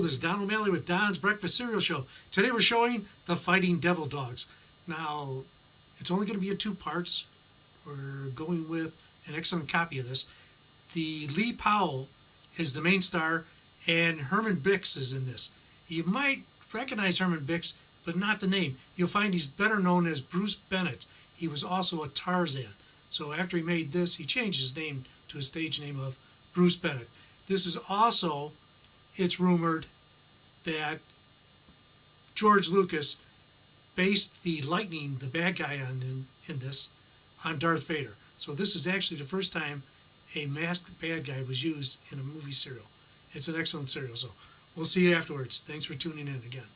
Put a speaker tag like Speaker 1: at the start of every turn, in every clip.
Speaker 1: This is Don O'Malley with Don's Breakfast Cereal Show. Today we're showing the Fighting Devil Dogs. Now, it's only going to be in 2 parts. We're going with an excellent copy of this. The Lee Powell is the main star, and Herman Brix is in this. You might recognize Herman Brix, but not the name. You'll find he's better known as Bruce Bennett. He was also a Tarzan. So after he made this, he changed his name to a stage name of Bruce Bennett. This is also, it's rumored, that George Lucas based the Lightning, the bad guy in this, on Darth Vader. So this is actually the first time a masked bad guy was used in a movie serial. It's an excellent serial, so we'll see you afterwards. Thanks for tuning in again.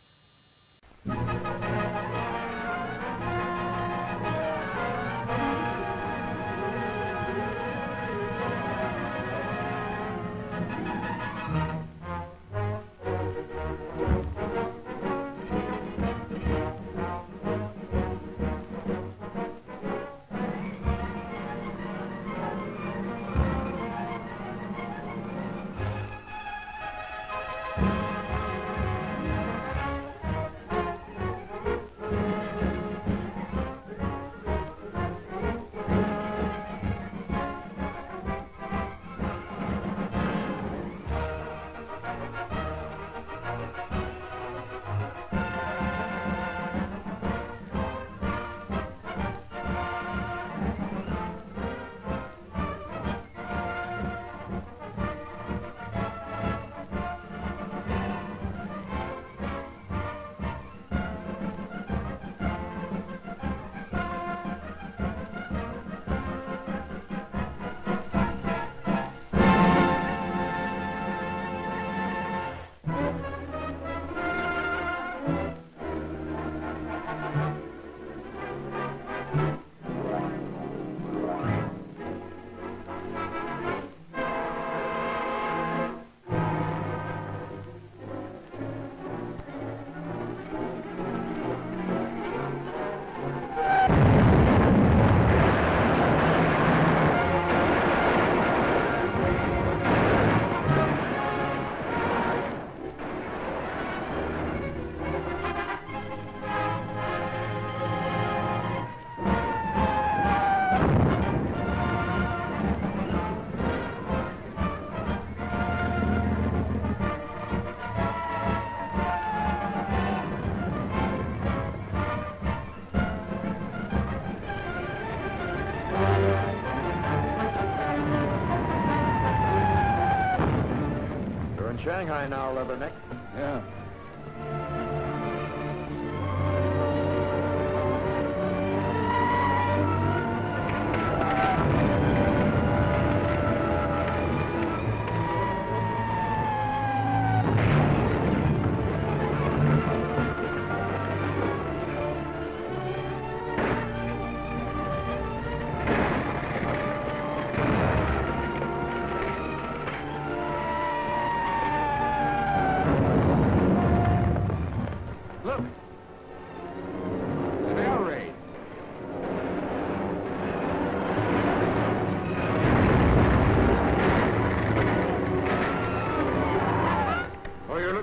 Speaker 2: Shanghai now, Leatherneck.
Speaker 3: Yeah.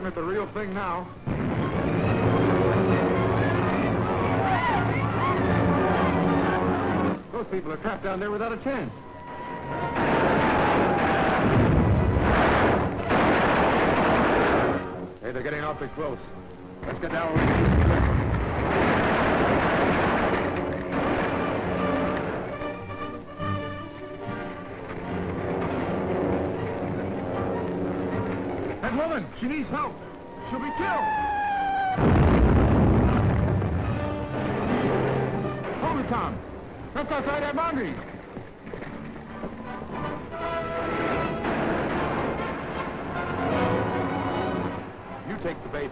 Speaker 2: At the real thing now. Those people are trapped down there without a chance. Hey, they're getting awfully close. Let's get down. That woman, she needs help. She'll be killed. Hold it, Tom. That's outside that boundary. You take the bait.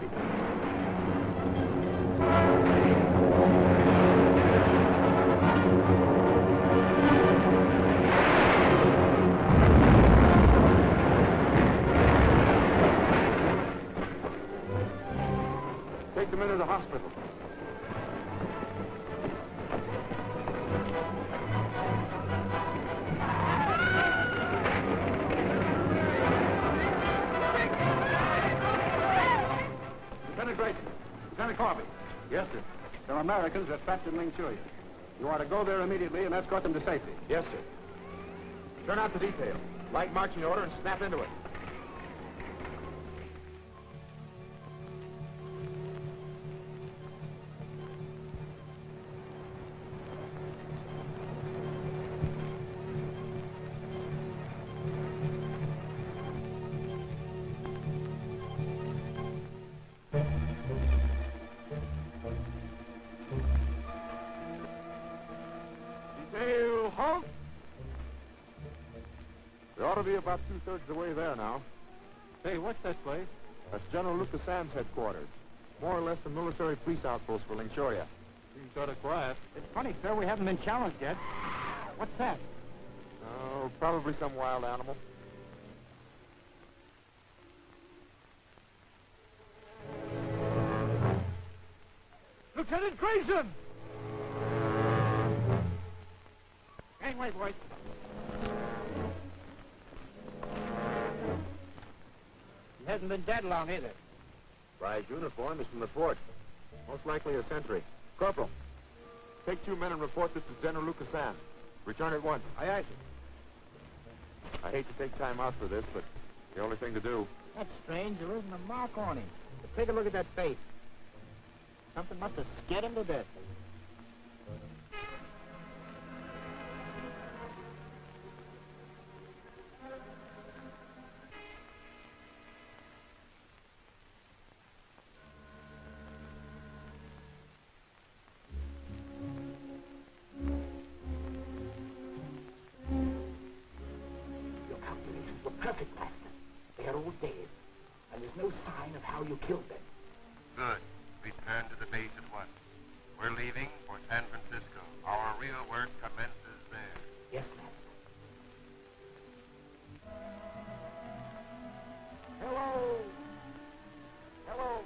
Speaker 2: hospital. Lieutenant Grayson. Lieutenant Corby.
Speaker 3: Yes, sir. Some Americans are trapped in Manchuria. You are to go there immediately and escort them to safety.
Speaker 2: Yes, sir. Turn out the detail. Light marching order and snap into it. Detail, halt! We ought to be about two-thirds of the way there now.
Speaker 3: Hey, what's that place?
Speaker 2: That's General Lucas Sam's headquarters. More or less a military police outpost for Manchuria.
Speaker 3: Seems sort of quiet. It's funny, sir. We haven't been challenged yet. What's that?
Speaker 2: Oh, probably some wild animal. Lieutenant Grayson!
Speaker 3: Gangway, boys. He hasn't been dead long either.
Speaker 2: By his uniform is from the fort. Most likely a sentry. Corporal, take 2 men and report this to General Lucas Sam. Return at once.
Speaker 3: Aye, aye, sir.
Speaker 2: I hate to take time out for this, but the only thing to do.
Speaker 3: That's strange. There isn't a mark on him. But take a look at that face. Something must have scared him to death.
Speaker 4: Your calculations were perfect, Master. They are all dead, and there's no sign of how you killed them.
Speaker 5: Good. Return to the base at once. We're leaving for San Francisco. Our real work commences there.
Speaker 4: Yes, Master. Hello! Hello!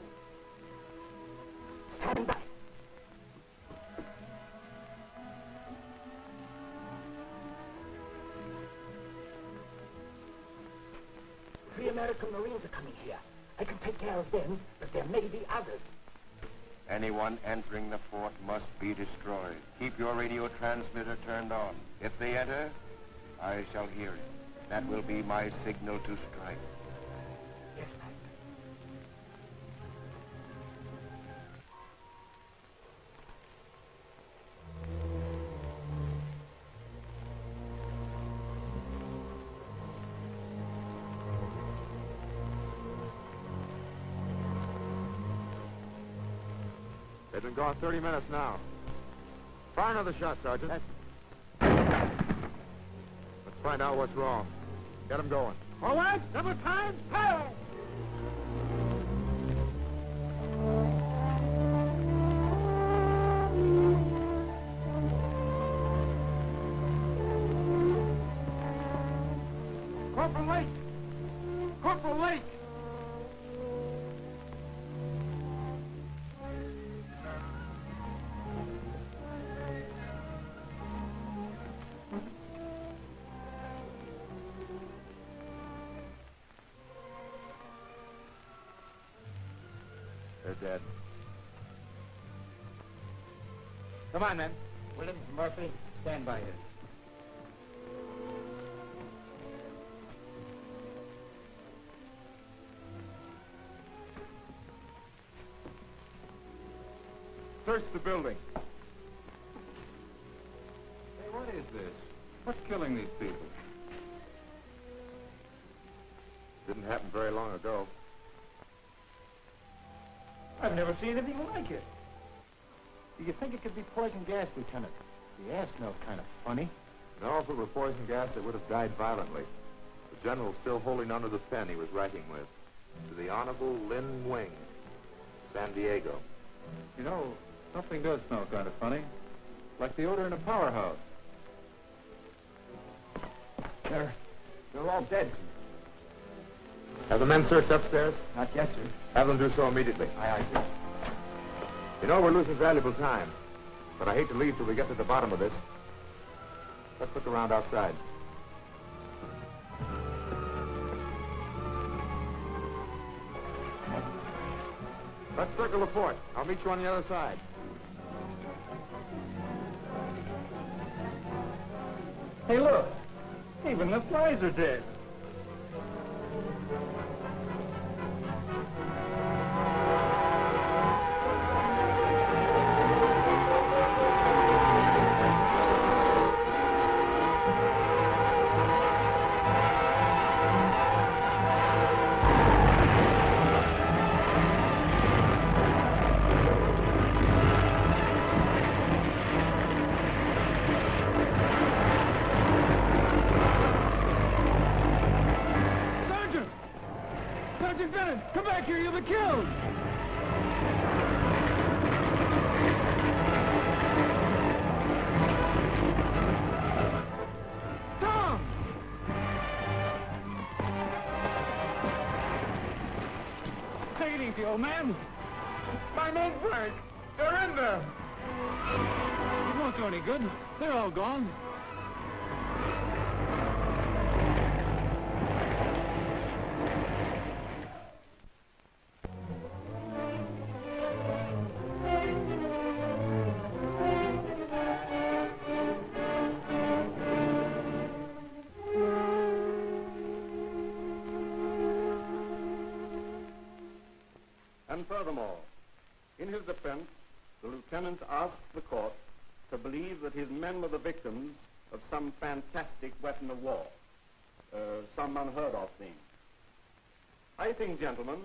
Speaker 4: Stand by. Three American Marines are coming here. I can take care of them, but there may be others.
Speaker 5: Anyone entering the fort must be destroyed. Keep your radio transmitter turned on. If they enter, I shall hear it. That will be my signal to strike.
Speaker 4: Yes, Master.
Speaker 2: They've been gone 30 minutes now. Fire another shot, Sergeant. Let's find out what's wrong. Get them going.
Speaker 3: All right, double time, Powell! Corporal Lake! Corporal Lake!
Speaker 2: They're dead.
Speaker 3: Come on, men. Williams, Murphy, stand by here.
Speaker 2: Search the building.
Speaker 3: Hey, what is this? What's killing these people?
Speaker 2: Didn't happen very long ago.
Speaker 3: I've never seen anything like it. Do you think it could be poison gas, Lieutenant? The air smells kind of funny.
Speaker 2: No, if it were poison gas, they would have died violently. The general's still holding onto the pen he was writing with. To the Honorable Lynn Wing, San Diego.
Speaker 3: You know, something does smell kind of funny. Like the odor in a powerhouse. They're all dead.
Speaker 2: Have the men searched upstairs?
Speaker 3: Not yet, sir.
Speaker 2: Have them do so immediately.
Speaker 3: Aye, aye, sir.
Speaker 2: You know we're losing valuable time, but I hate to leave till we get to the bottom of this. Let's look around outside. Let's circle the fort. I'll meet you on the other side.
Speaker 3: Hey, look. Even the flies are dead. Sergeant Bennett, come back here, you'll be killed! Tom! Take it easy, old man. My men, Frank. They're in there. It won't do any good. They're all gone.
Speaker 6: And furthermore, in his defense, the lieutenant asked the court to believe that his men were the victims of some fantastic weapon of war, some unheard of thing. I think, gentlemen,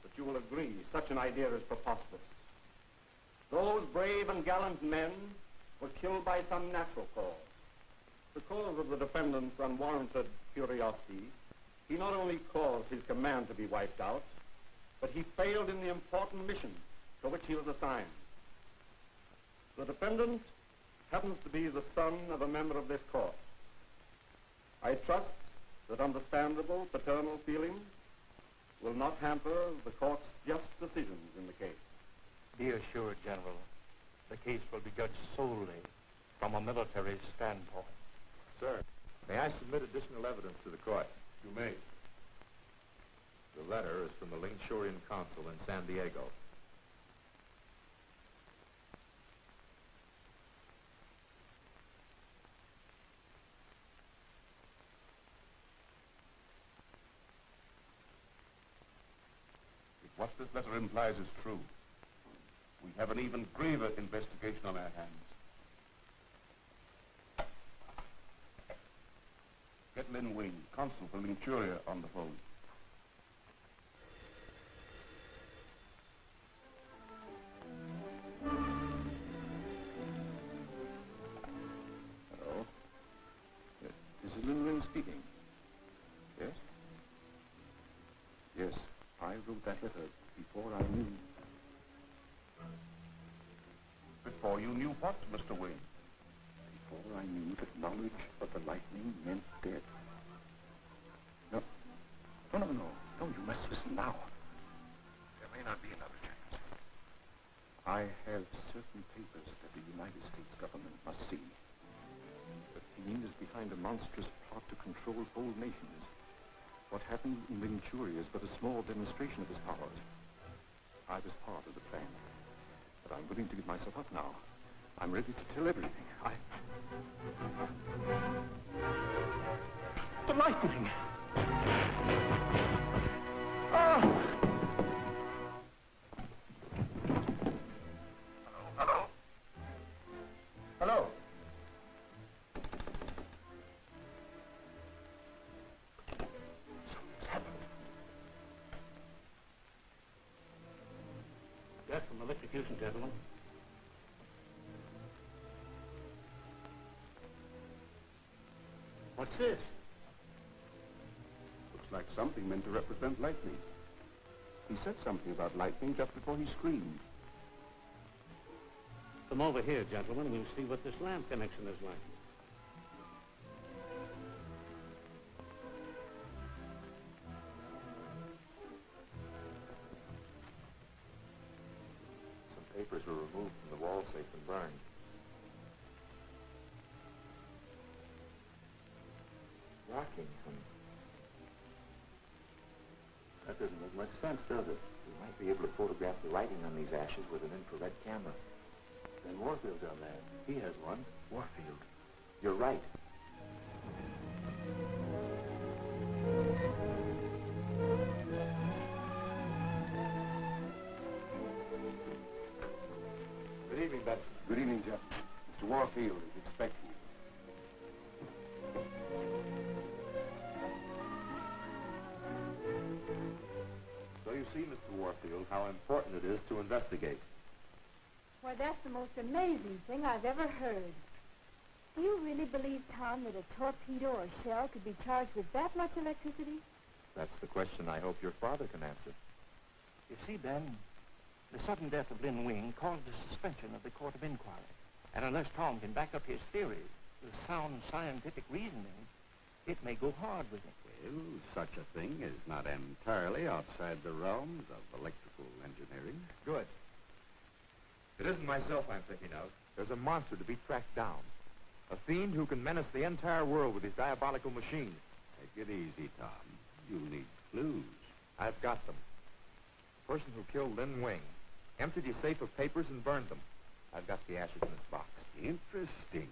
Speaker 6: that you will agree such an idea is preposterous. Those brave and gallant men were killed by some natural cause. The cause of the defendant's unwarranted curiosity, he not only caused his command to be wiped out, but he failed in the important mission to which he was assigned. The defendant happens to be the son of a member of this court. I trust that understandable paternal feelings will not hamper the court's just decisions in the case.
Speaker 7: Be assured, General, the case will be judged solely from a military standpoint.
Speaker 2: Sir, may I submit additional evidence to the court?
Speaker 6: You may.
Speaker 2: The letter is from the Lingshurian consul in San Diego.
Speaker 5: If what this letter implies is true, we have an even graver investigation on our hands. Get Lin Wing, consul for Lingchuria, on the phone.
Speaker 6: Hello? Yes. This is Lin Wing speaking. Yes? Yes, I wrote that letter before I knew.
Speaker 5: Before you knew what, Mr. Wing?
Speaker 6: Before I knew that knowledge of the lightning meant death. No. No, you must listen now.
Speaker 5: There may not be another chance.
Speaker 6: I have certain papers that the United States government must see. The fiend is behind a monstrous plot to control whole nations. What happened in Lingchuria is but a small demonstration of his powers. I was part of the plan. But I'm willing to give myself up now. I'm ready to tell everything. The lightning! Ah!
Speaker 5: Hello?
Speaker 6: Hello?
Speaker 5: Something's happened.
Speaker 7: Death from electrocution, gentlemen. What's this?
Speaker 5: Looks like something meant to represent lightning. He said something about lightning just before he screamed.
Speaker 7: Come over here, gentlemen. We'll see what this lamp connection is like.
Speaker 2: Some papers doesn't make much sense, does it? We might be able to photograph the writing on these ashes with an infrared camera.
Speaker 7: Then Warfield's on that. He has one.
Speaker 2: Warfield. You're right.
Speaker 5: Good evening, Bennett.
Speaker 7: Good evening, Jeff. Mr. Warfield is expecting you.
Speaker 2: So you see, Mr. Warfield, how important it is to investigate.
Speaker 8: Why, that's the most amazing thing I've ever heard. Do you really believe, Tom, that a torpedo or shell could be charged with that much electricity?
Speaker 2: That's the question I hope your father can answer.
Speaker 9: You see, Ben, the sudden death of Lin Wing caused the suspension of the court of inquiry. And unless Tom can back up his theory with sound scientific reasoning, it may go hard with him.
Speaker 10: Well, such a thing is not entirely outside the realms of electrical engineering.
Speaker 2: Good. It isn't myself I'm thinking of. There's a monster to be tracked down. A fiend who can menace the entire world with his diabolical machine.
Speaker 10: Take it easy, Tom. You'll need clues.
Speaker 2: I've got them. The person who killed Lin Wing emptied his safe of papers and burned them. I've got the ashes in this box.
Speaker 10: Interesting.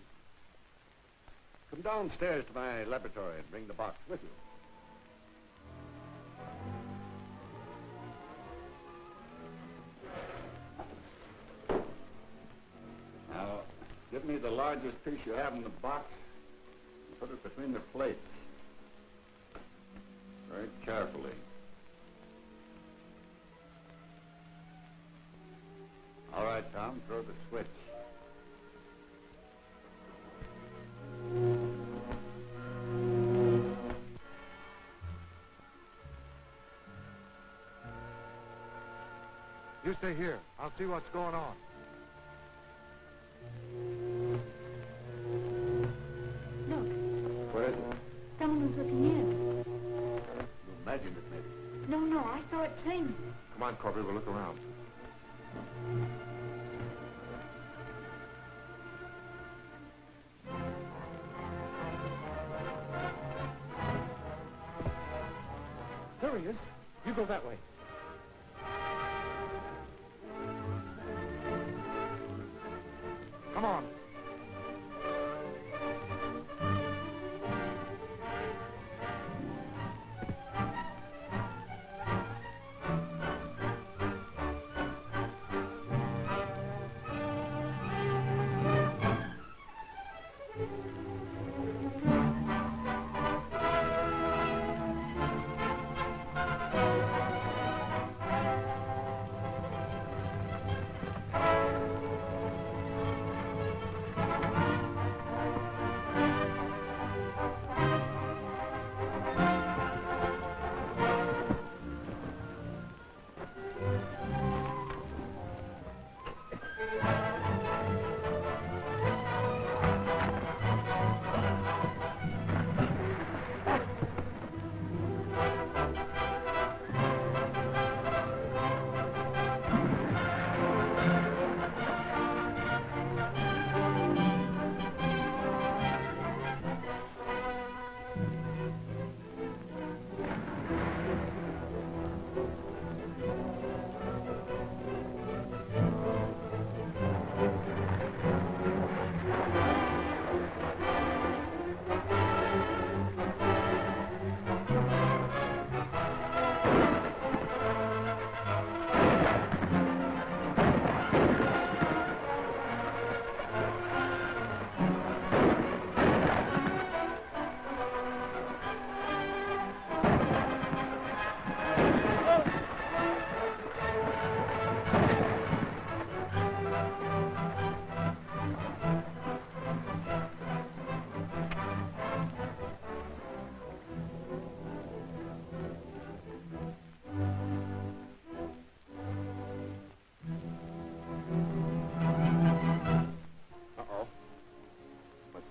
Speaker 10: Come downstairs to my laboratory and bring the box with you. Now, give me the largest piece you have in the box and put it between the plates. Very carefully. All right, Tom, throw the switch.
Speaker 5: You stay here. I'll see what's going on.
Speaker 8: Look,
Speaker 10: What is it?
Speaker 8: someone was looking in.
Speaker 10: You imagined it, maybe.
Speaker 8: No, I saw it plainly.
Speaker 2: Come on, Corby, we'll look around.
Speaker 9: There he is. You go that way.
Speaker 5: Come on.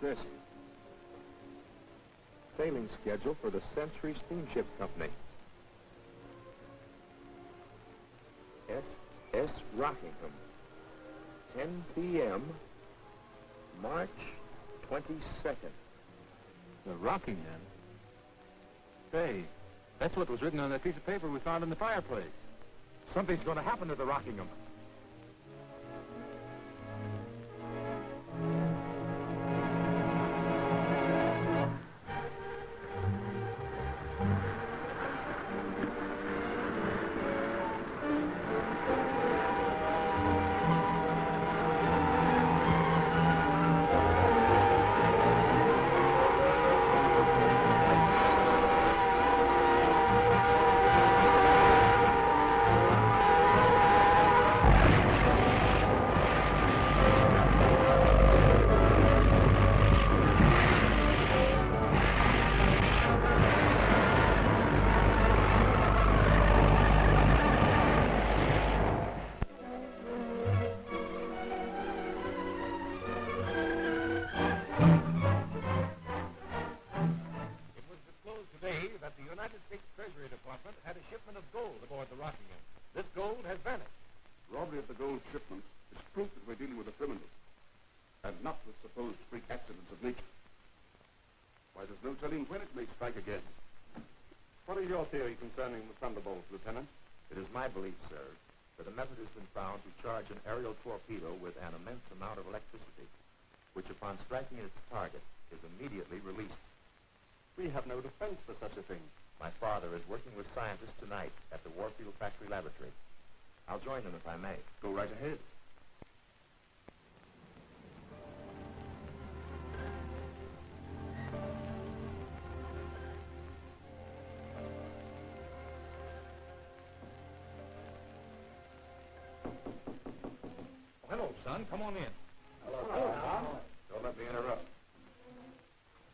Speaker 2: This sailing schedule for the Century Steamship Company. S.S. Rockingham, 10 p.m., March 22nd.
Speaker 5: The Rockingham? Say,
Speaker 11: That's what was written on that piece of paper we found in the fireplace. Something's going to happen to the Rockingham.
Speaker 10: Robbery of the gold shipment is proof that we're dealing with a criminal, and not with supposed freak accidents of nature. Why, there's no telling when it may strike again.
Speaker 6: What is your theory concerning the thunderbolts, Lieutenant?
Speaker 2: It is my belief, sir, that a method has been found to charge an aerial torpedo with an immense amount of electricity, which upon striking its target is immediately released.
Speaker 6: We have no defense for such a thing.
Speaker 2: My father is working with scientists tonight at the Warfield Factory Laboratory. I'll join them if I may.
Speaker 10: Go right ahead.
Speaker 11: Hello, son. Come on in.
Speaker 10: Hello, Tom.
Speaker 2: Don't let me interrupt.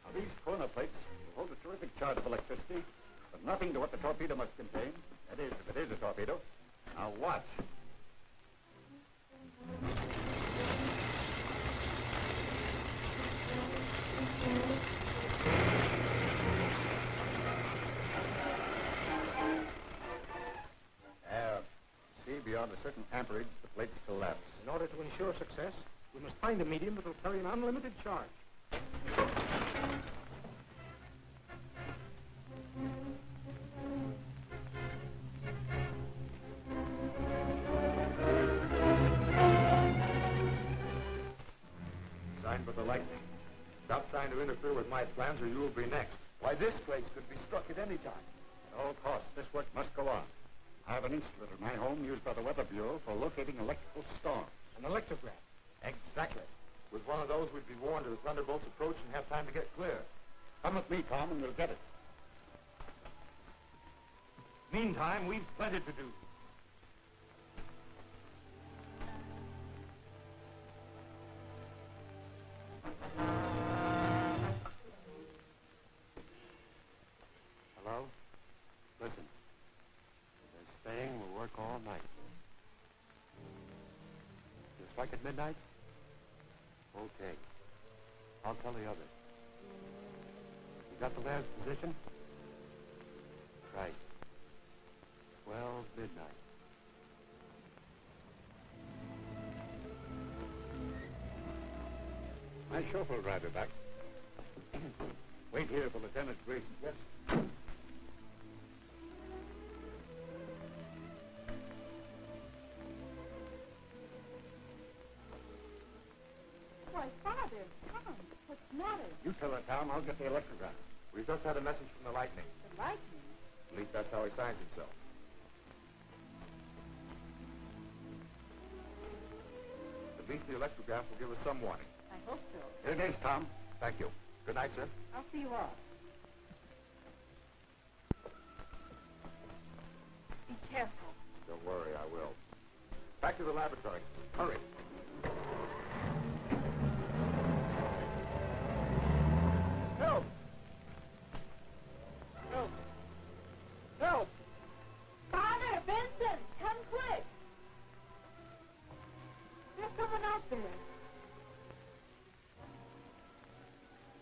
Speaker 10: Now, these corner plates hold a terrific charge of electricity, but nothing to what the torpedo must contain. That is, if it is a torpedo. Now, watch. See, beyond a certain amperage, the plates collapse.
Speaker 9: In order to ensure success, we must find a medium that will carry an unlimited charge.
Speaker 2: Sign for the lightning. Stop trying to interfere with my plans or you will be next. Why, this place could be struck at any time.
Speaker 10: At all costs, this work must go on. I have an instrument in my home used by the Weather Bureau for locating electrical storms.
Speaker 9: An electrograph.
Speaker 2: Exactly. With one of those, we'd be warned of the thunderbolts approach and have time to get clear.
Speaker 10: Come with me, Tom, and we'll get it.
Speaker 11: Meantime, we've plenty to do.
Speaker 5: Hello? Listen. They're staying. We'll work all night. You strike at midnight? Okay. I'll tell the others. You got the lad's position? Right. 12 midnight.
Speaker 10: My chauffeur will drive you back. Wait here for Lieutenant Grayson. Yes.
Speaker 8: Why, Father, Tom, what's the matter?
Speaker 10: You tell her, Tom. I'll get the electrograph.
Speaker 2: We've just had a message from the lightning.
Speaker 8: The lightning?
Speaker 2: At least that's how he signs himself. At least the electrograph will give us some warning.
Speaker 8: I hope so.
Speaker 10: Here it is, Tom.
Speaker 2: Thank you. Good night, sir.
Speaker 8: I'll see you off. Be careful.
Speaker 2: Don't worry, I will. Back to the laboratory. Hurry.
Speaker 9: Help! Help! Help!
Speaker 8: Father, Vincent, come quick. There's someone out there.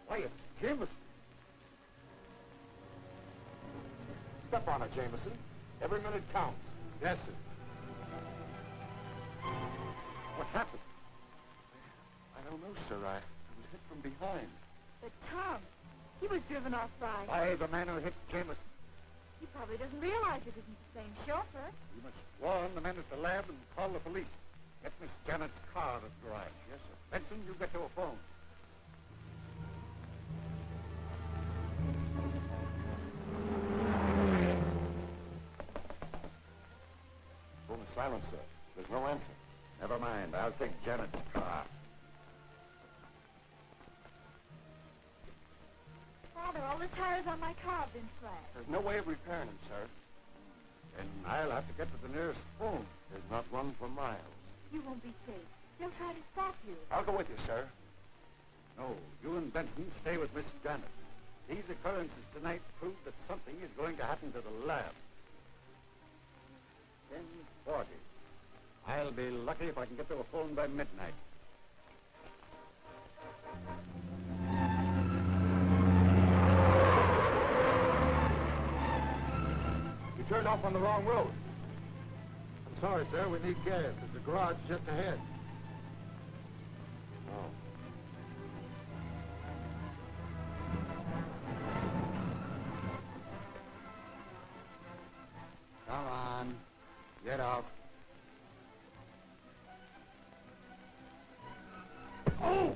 Speaker 2: Why, it's Jameson. Step on it, Jameson. Every minute counts.
Speaker 11: Yes, sir.
Speaker 10: What happened?
Speaker 5: I don't know, sir. I was hit from behind.
Speaker 8: But Tom, he was driven off by...
Speaker 10: By the man who hit Jameson.
Speaker 8: He probably doesn't realize it isn't the same chauffeur.
Speaker 11: You must warn the men at the lab and call the police. Get Miss Janet's car to the garage. Yes, sir. Benson, you get to a phone.
Speaker 5: Phone is silent, sir. There's no answer. Never mind. I'll take Janet's car.
Speaker 8: Father, all the tires on my car have been slashed.
Speaker 5: There's no way of repairing them, sir.
Speaker 11: Then I'll have to get to the nearest phone.
Speaker 5: There's not one for miles.
Speaker 8: You won't be safe. They'll try to stop you.
Speaker 5: I'll go with you, sir.
Speaker 11: No, you and Benson stay with Miss Janet. These occurrences tonight prove that something is going to happen to the lab. 10:40. I'll be lucky if I can get to a phone by midnight.
Speaker 5: You turned off on the wrong road.
Speaker 11: I'm sorry, sir. We need gas. There's a garage just ahead.
Speaker 5: Oh.
Speaker 11: Come on. Get out.
Speaker 5: Oh!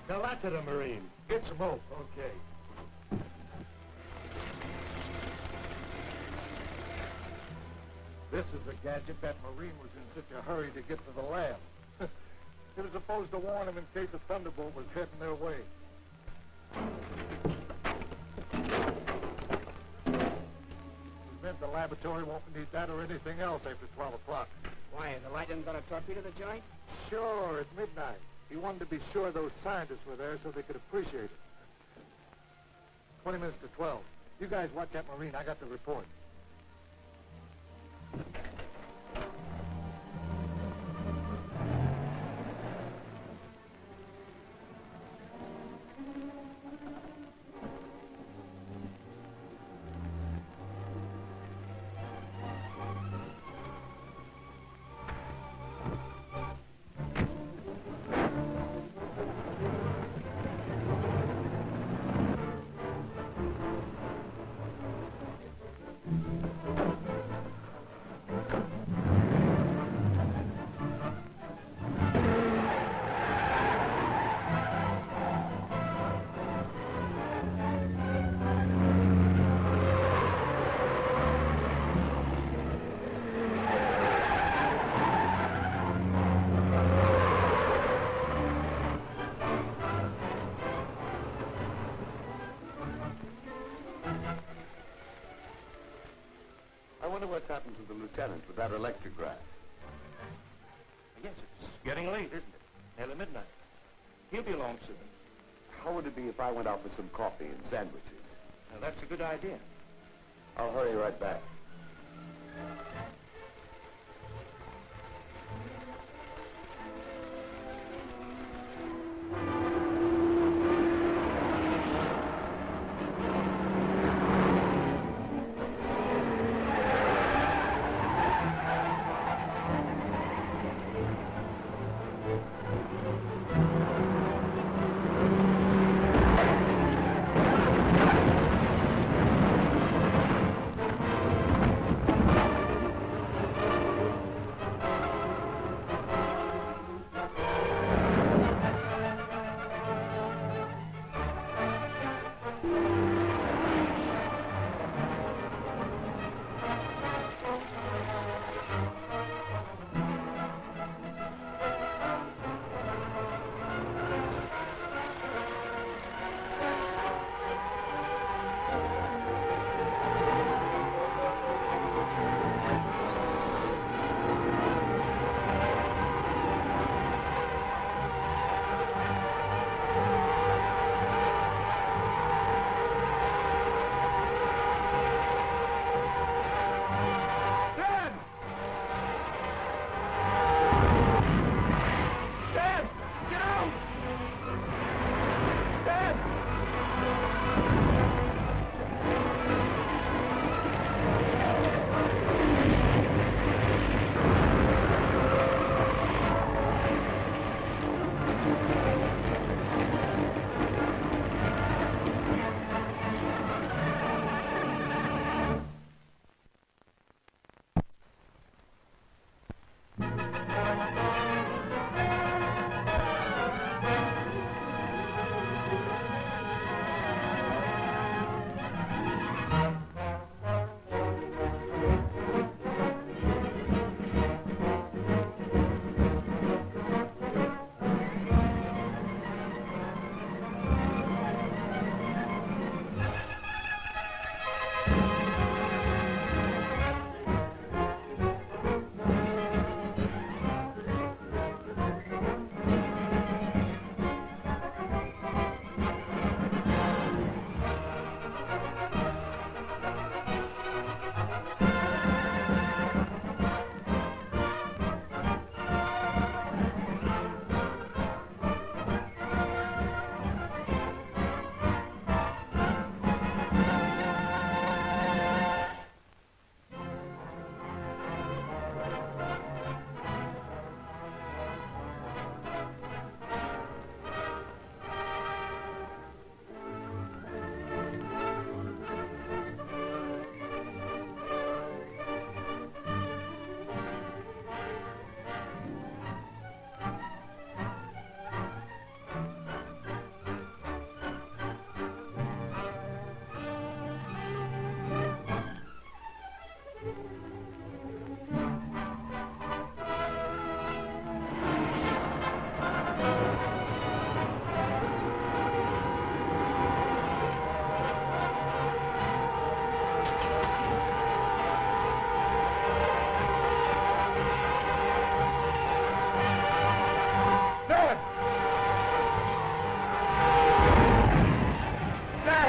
Speaker 11: Tell that to the Marine. Get some hope. Okay. This is the gadget that Marine was in such a hurry to get to the lab. He was supposed to warn him in case a thunderbolt was heading their way. It meant the laboratory won't need that or anything else after 12 o'clock.
Speaker 4: Why, the light isn't going to torpedo the joint?
Speaker 11: Sure, at midnight. He wanted to be sure those scientists were there so they could appreciate it. 20 minutes to 12. You guys watch that Marine. I got the report.
Speaker 5: I wonder what's happened to the lieutenant with that electrograph.
Speaker 9: Yes, it's getting late, isn't it? Nearly midnight. He'll be along soon.
Speaker 5: How would it be if I went out for some coffee and sandwiches?
Speaker 9: Now, that's a good idea.
Speaker 5: I'll hurry right back.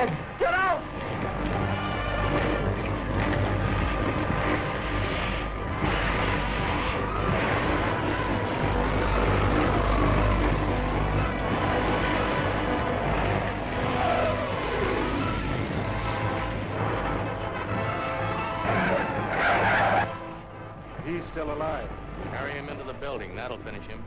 Speaker 4: out! Get out!
Speaker 11: He's still alive.
Speaker 7: Carry him into the building. That'll finish him.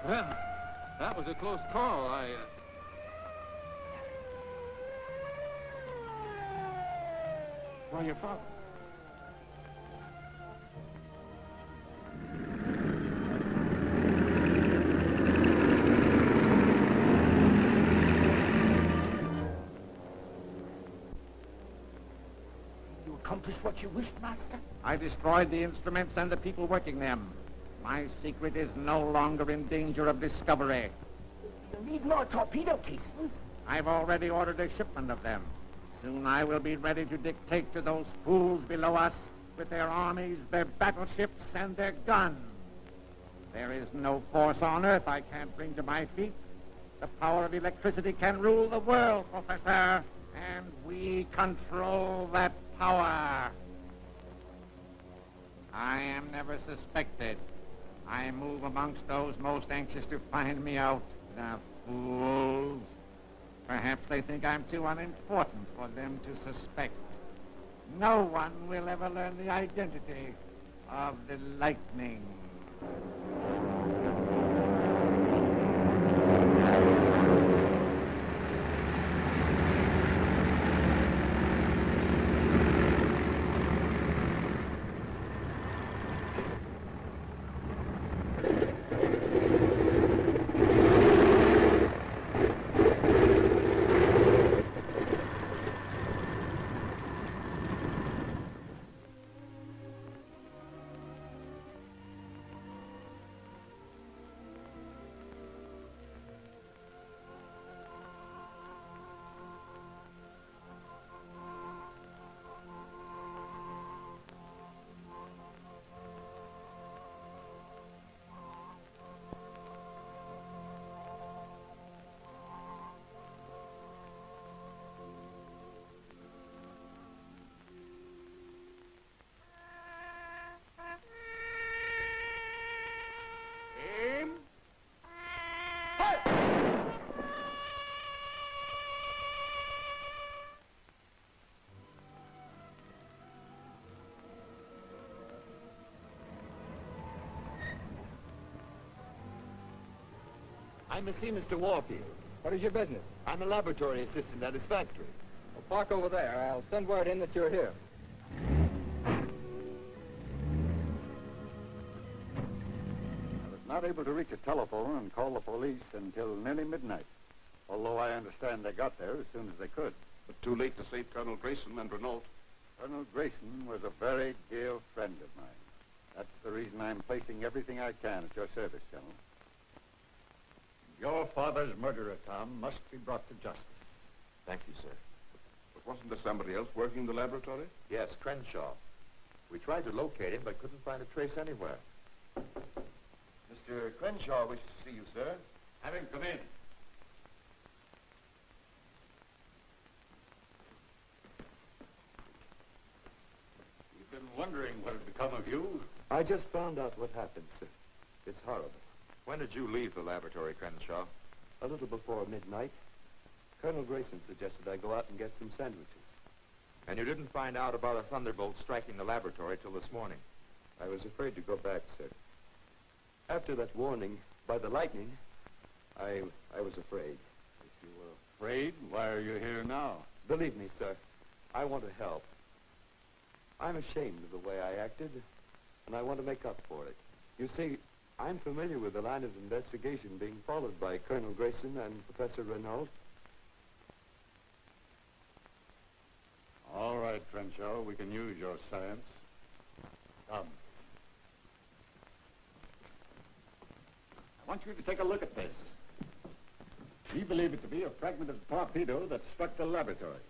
Speaker 6: Well, that was a close call.
Speaker 4: Why, your father. You accomplished what you wished, Master?
Speaker 5: I destroyed the instruments and the people working them. My secret is no longer in danger of discovery.
Speaker 4: You need more torpedo casings.
Speaker 5: I've already ordered a shipment of them. Soon I will be ready to dictate to those fools below us with their armies, their battleships, and their guns. There is no force on Earth I can't bring to my feet. The power of electricity can rule the world, Professor, and we control that power. I am never suspected. I move amongst those most anxious to find me out. The fools. Perhaps they think I'm too unimportant for them to suspect. No one will ever learn the identity of the lightning.
Speaker 12: I must see Mr. Warfield. What is your business? I'm a laboratory assistant at his factory. Well, park over there. I'll send word in that you're here.
Speaker 6: I was not able to reach a telephone and call the police until nearly midnight, although I understand they got there as soon as they could.
Speaker 10: But too late to save Colonel Grayson and Renault.
Speaker 6: Colonel Grayson was a very dear friend of mine. That's the reason I'm placing everything I can at your service, General.
Speaker 11: Your father's murderer, Tom, must be brought to justice.
Speaker 7: Thank you, sir.
Speaker 10: But wasn't there somebody else working in the laboratory?
Speaker 7: Yes, Crenshaw. We tried to locate him, but couldn't find a trace anywhere.
Speaker 12: Mr. Crenshaw wishes to see you, sir.
Speaker 6: Have him come in. We've been wondering what had become of you.
Speaker 12: I just found out what happened, sir. It's horrible.
Speaker 7: When did you leave the laboratory, Crenshaw?
Speaker 12: A little before midnight, Colonel Grayson suggested I go out and get some sandwiches.
Speaker 7: And you didn't find out about a thunderbolt striking the laboratory till this morning?
Speaker 12: I was afraid to go back, sir.
Speaker 13: After that warning by the lightning, I was afraid.
Speaker 6: If you were afraid, why are you here now?
Speaker 13: Believe me, sir, I want to help. I'm ashamed of the way I acted, and I want to make up for it. You see, I'm familiar with the line of investigation being followed by Colonel Grayson and Professor Renault.
Speaker 6: All right, Crenshaw, we can use your science. Come. I want you to take a look at this. We believe it to be a fragment of the torpedo that struck the laboratory.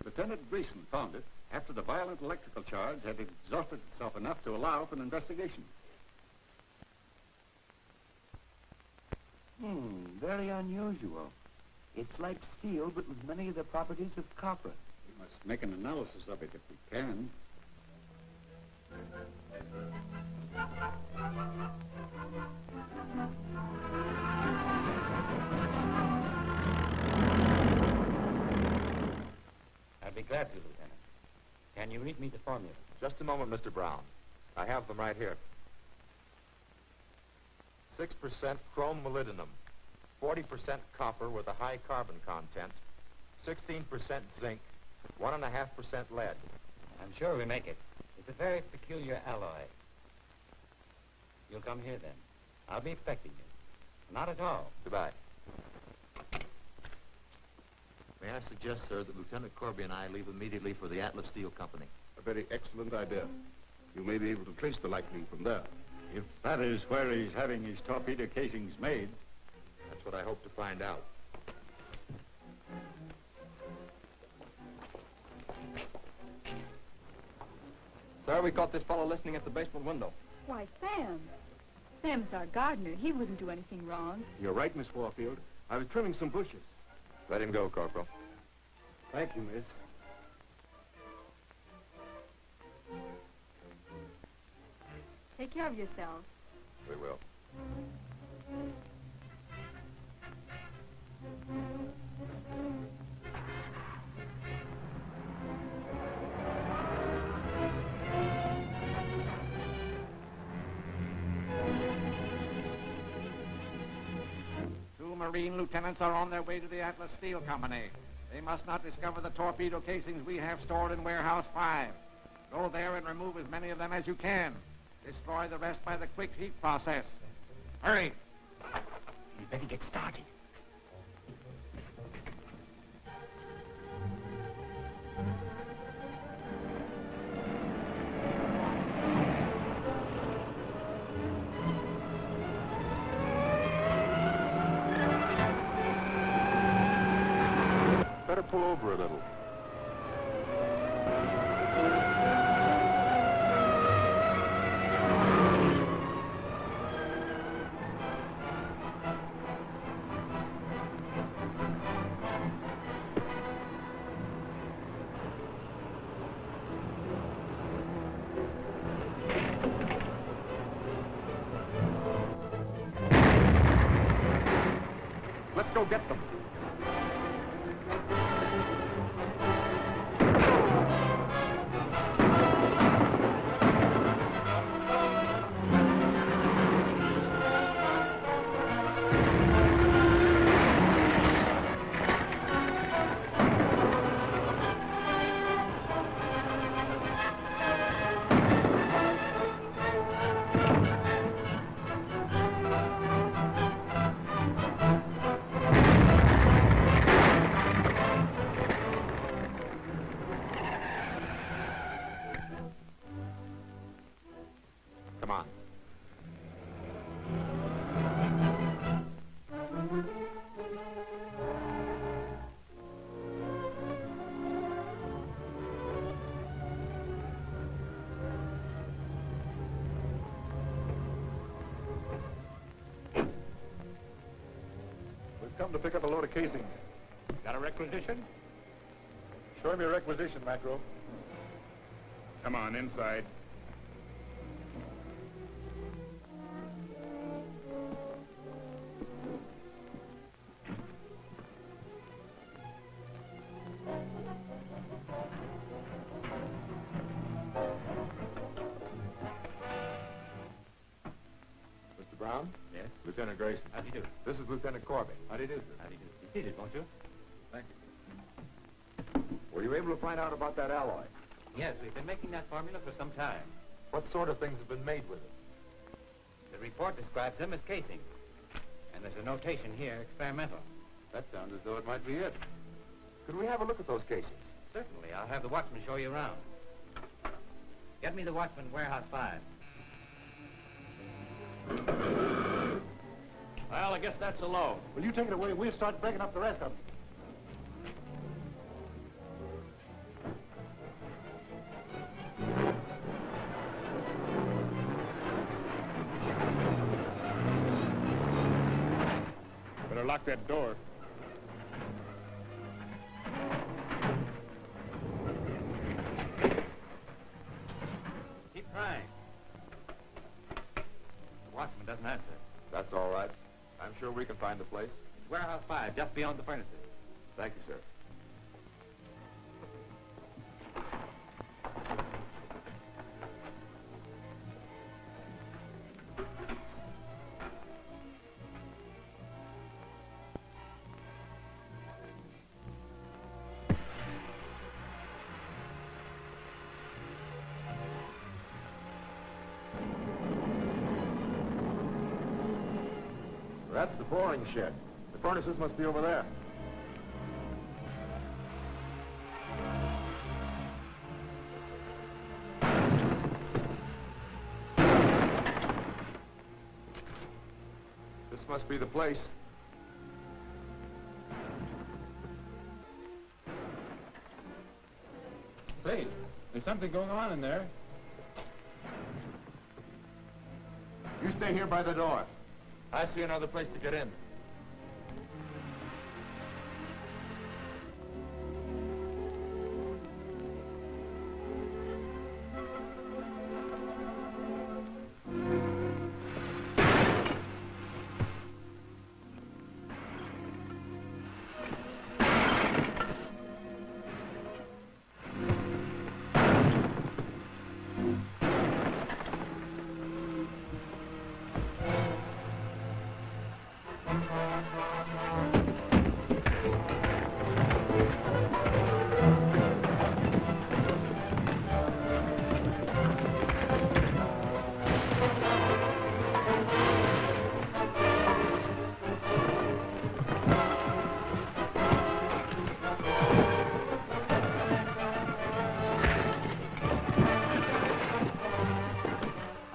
Speaker 6: Lieutenant Grayson found it after the violent electrical charge had exhausted itself enough to allow for an investigation.
Speaker 4: Very unusual. It's like steel, but with many of the properties of copper.
Speaker 6: We must make an analysis of it if we can.
Speaker 9: I'd be glad to, Lieutenant. Can you read me the formula?
Speaker 2: Just a moment, Mr. Brown. I have them right here. 6% chrome molybdenum, 40% copper with a high carbon content, 16% zinc, 1.5% lead.
Speaker 9: I'm sure we make it. It's a very peculiar alloy. You'll come here then. I'll be expecting you. Not at all.
Speaker 2: Goodbye. May I suggest, sir, that Lieutenant Corby and I leave immediately for the Atlas Steel Company?
Speaker 10: A very excellent idea. You may be able to trace the lightning from there.
Speaker 6: If that is where he's having his torpedo casings made.
Speaker 2: That's what I hope to find out.
Speaker 12: Sir, we caught this fellow listening at the basement window.
Speaker 8: Why, Sam. Sam's our gardener. He wouldn't do anything wrong.
Speaker 10: You're right, Miss Warfield. I was trimming some bushes.
Speaker 2: Let him go, Corporal.
Speaker 10: Thank you, miss.
Speaker 8: Take care of yourself.
Speaker 2: We will.
Speaker 5: Two Marine lieutenants are on their way to the Atlas Steel Company. They must not discover the torpedo casings we have stored in Warehouse 5. Go there and remove as many of them as you can. Destroy the rest by the quick heat process. Hurry!
Speaker 9: We better get started.
Speaker 10: Better pull over a little.
Speaker 6: Let's go get them.
Speaker 2: Come on.
Speaker 10: We've come to pick up a load of casings.
Speaker 6: Got a requisition?
Speaker 10: Show me a requisition, Macro.
Speaker 6: Come on, inside.
Speaker 2: Mr. Brown? Tom?
Speaker 7: Yes?
Speaker 2: Lieutenant Grayson.
Speaker 7: How do you do?
Speaker 2: This is Lieutenant Corby.
Speaker 7: How do you do, sir? How do you do? Be seated, won't you?
Speaker 2: Thank you. Were you able to find out about that alloy?
Speaker 7: Yes, we've been making that formula for some time.
Speaker 2: What sort of things have been made with it?
Speaker 7: The report describes them as casing. And there's a notation here, experimental.
Speaker 2: That sounds as though it might be it. Could we have a look at those casings?
Speaker 7: Certainly. I'll have the watchman show you around. Get me the watchman, warehouse 5.
Speaker 11: Well, I guess that's a low. Will you take it away? We'll start breaking up the rest of them.
Speaker 6: Better lock that door.
Speaker 7: Keep trying. The watchman doesn't answer.
Speaker 2: That's all right. I'm sure we can find the place.
Speaker 7: It's warehouse 5, just beyond the furnaces.
Speaker 2: Thank you, sir. That's the boring shed. The furnaces must be over there. This must be the place.
Speaker 6: Say, there's something going on in there.
Speaker 2: You stay here by the door. I see another place to get in.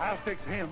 Speaker 11: I'll fix him.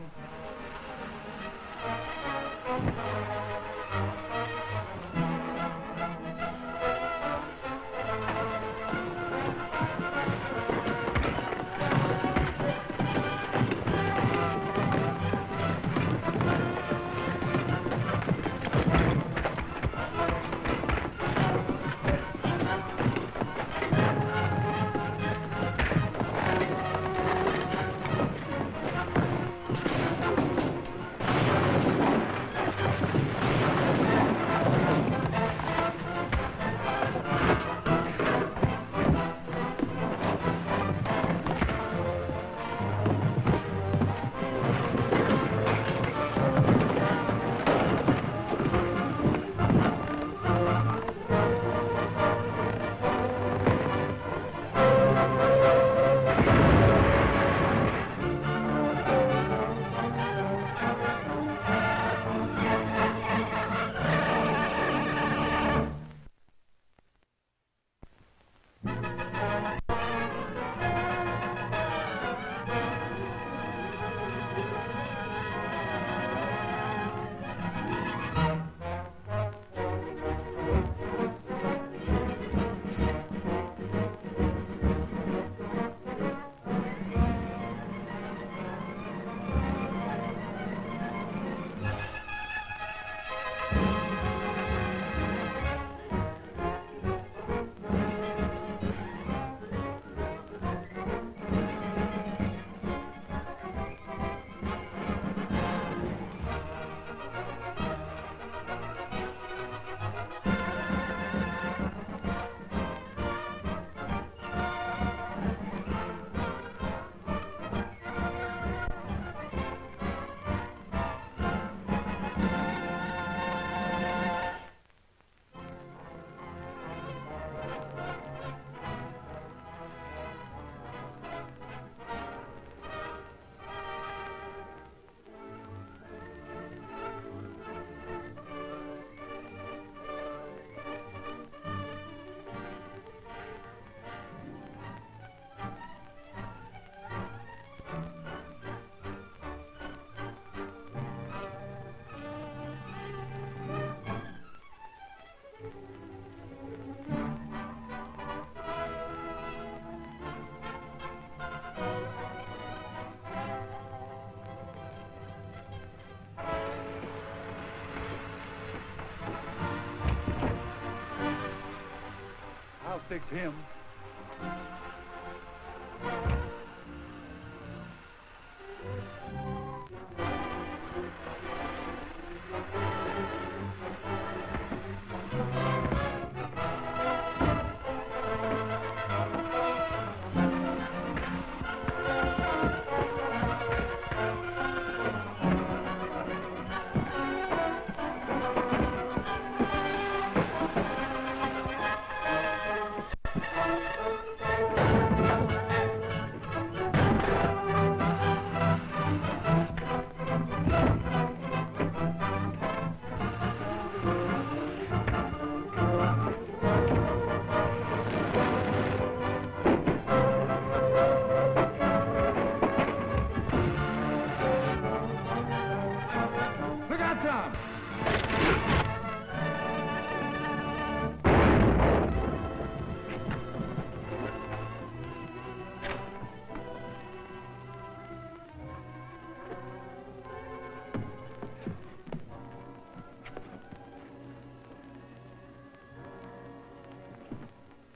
Speaker 14: fix him.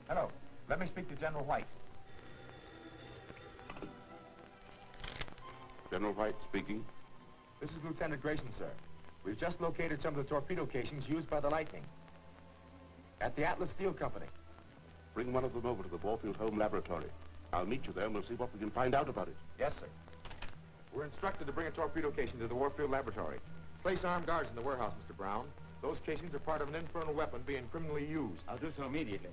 Speaker 12: Hello. Let me speak to General White.
Speaker 10: General White speaking.
Speaker 12: This is Lieutenant Grayson, sir. We've just located some of the torpedo casings used by the Lightning at the Atlas Steel Company.
Speaker 10: Bring one of them over to the Warfield Home Laboratory. I'll meet you there and we'll see what we can find out about it.
Speaker 12: Yes, sir. We're instructed to bring a torpedo casing to the Warfield Laboratory. Place armed guards in the warehouse, Mr. Brown. Those casings are part of an infernal weapon being criminally used.
Speaker 9: I'll do so immediately.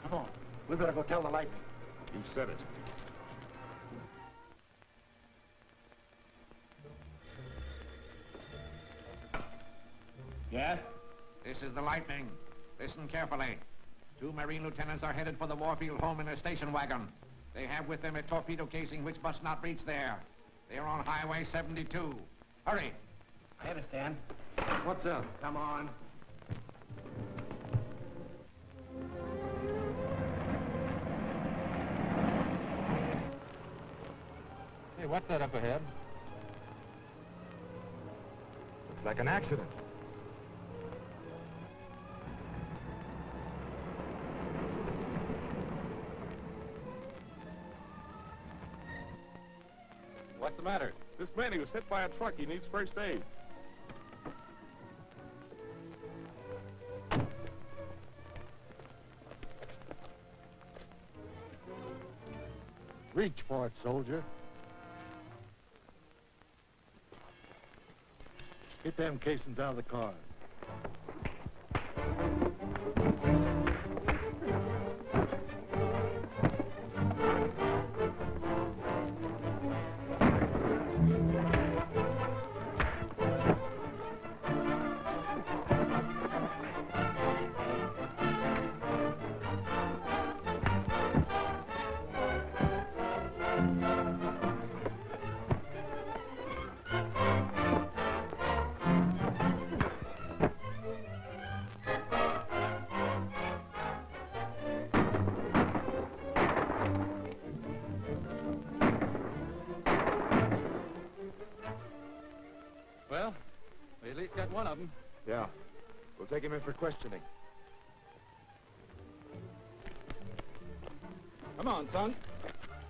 Speaker 9: Come on. We better go tell the Lightning.
Speaker 10: You said it.
Speaker 5: Yes? This is the Lightning. Listen carefully. 2 Marine lieutenants are headed for the Warfield home in a station wagon. They have with them a torpedo casing which must not reach there. They are on Highway 72. Hurry.
Speaker 9: I understand.
Speaker 12: What's up?
Speaker 5: Come on.
Speaker 3: Hey, what's that up ahead?
Speaker 12: Looks like an accident.
Speaker 6: What's the matter? This man, he was hit by a truck. He needs first aid.
Speaker 11: Reach for it, soldier. Get them casings out of the car.
Speaker 3: Well, we at least got one of them.
Speaker 12: Yeah. We'll take him in for questioning.
Speaker 3: Come on, son.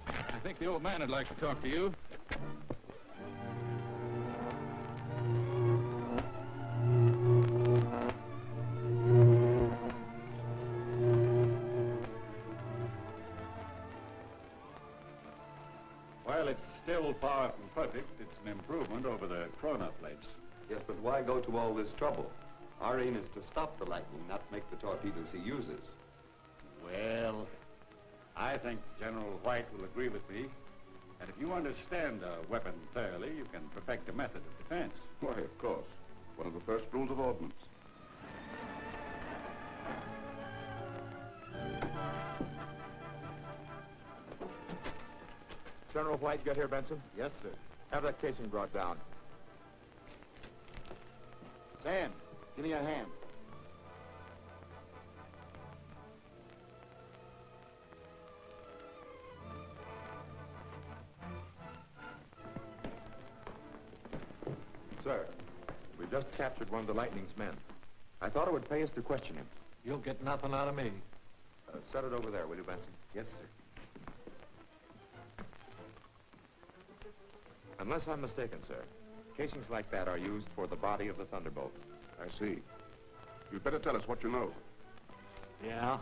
Speaker 3: I think the old man would like to talk to you.
Speaker 14: While it's still far from perfect, it's an improvement over the chrono plates.
Speaker 13: Yes, but why go to all this trouble? Our aim is to stop the Lightning, not make the torpedoes he uses.
Speaker 14: Well, I think General White will agree with me. And if you understand a weapon thoroughly, you can perfect a method of defense.
Speaker 10: Why, of course. One of the first rules of ordnance.
Speaker 12: General White, get here, Benson.
Speaker 9: Yes, sir.
Speaker 12: Have that casing brought down.
Speaker 5: Dan, give me a hand.
Speaker 12: Sir, we just captured one of the Lightning's men. I thought it would pay us to question him.
Speaker 11: You'll get nothing out of me.
Speaker 12: Set it over there, will you, Benson?
Speaker 11: Yes, sir.
Speaker 12: Unless I'm mistaken, sir, casings like that are used for the body of the Thunderbolt.
Speaker 10: I see. You'd better tell us what you know.
Speaker 11: Yeah?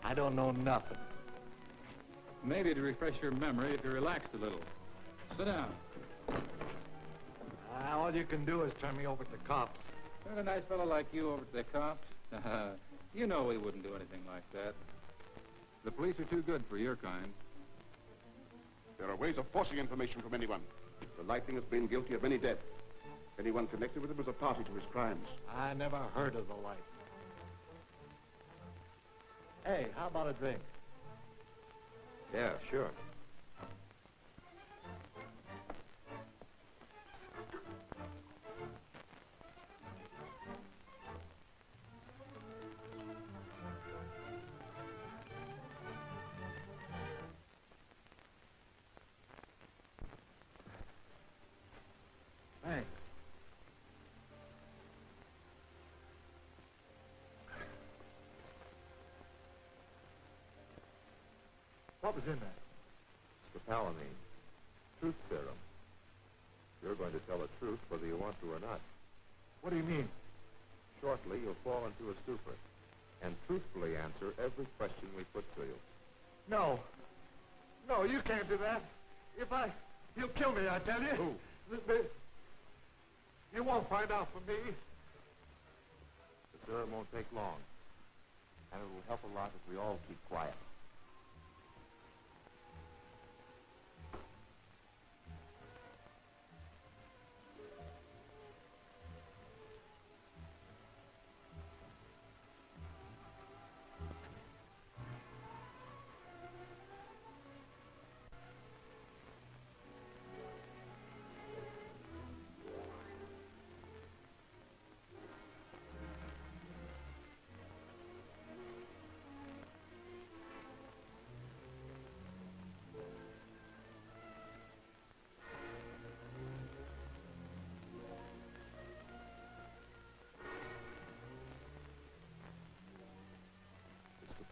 Speaker 11: I don't know nothing.
Speaker 15: Maybe to refresh your memory if you relaxed a little. Sit down.
Speaker 11: All you can do is turn me over to cops.
Speaker 15: Turn a nice fellow like you over to the cops? You know we wouldn't do anything like that. The police are too good for your kind.
Speaker 10: There are ways of forcing information from anyone. The Lightning has been guilty of many deaths. Anyone connected with him was a party to his crimes.
Speaker 11: I never heard of the Lightning. Hey, how about a drink?
Speaker 12: Yeah, sure.
Speaker 11: Thanks. What was in that?
Speaker 12: Powell, truth serum. You're going to tell the truth whether you want to or not.
Speaker 11: What do you mean?
Speaker 12: Shortly, you'll fall into a stupor and truthfully answer every question we put to you.
Speaker 11: No. No, you can't do that. He'll kill me, I tell you.
Speaker 12: Who?
Speaker 11: You won't find out from me.
Speaker 12: The serum won't take long. And it will help a lot if we all keep quiet.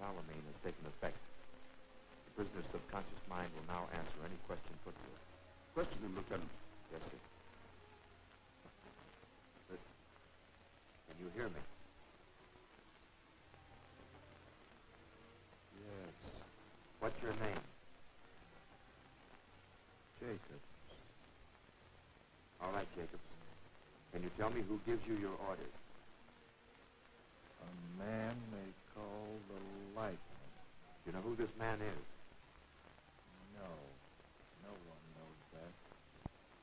Speaker 12: Alamine has taken effect. The prisoner's subconscious mind will now answer any question put to it.
Speaker 10: Question him, Lieutenant.
Speaker 12: Yes, sir. Listen. Can you hear me? Yes. What's your name? Jacobs. All right, Jacobs. Can you tell me who gives you your orders?
Speaker 11: A man they call the Lightning.
Speaker 12: You know who this man is?
Speaker 11: No. No one knows that.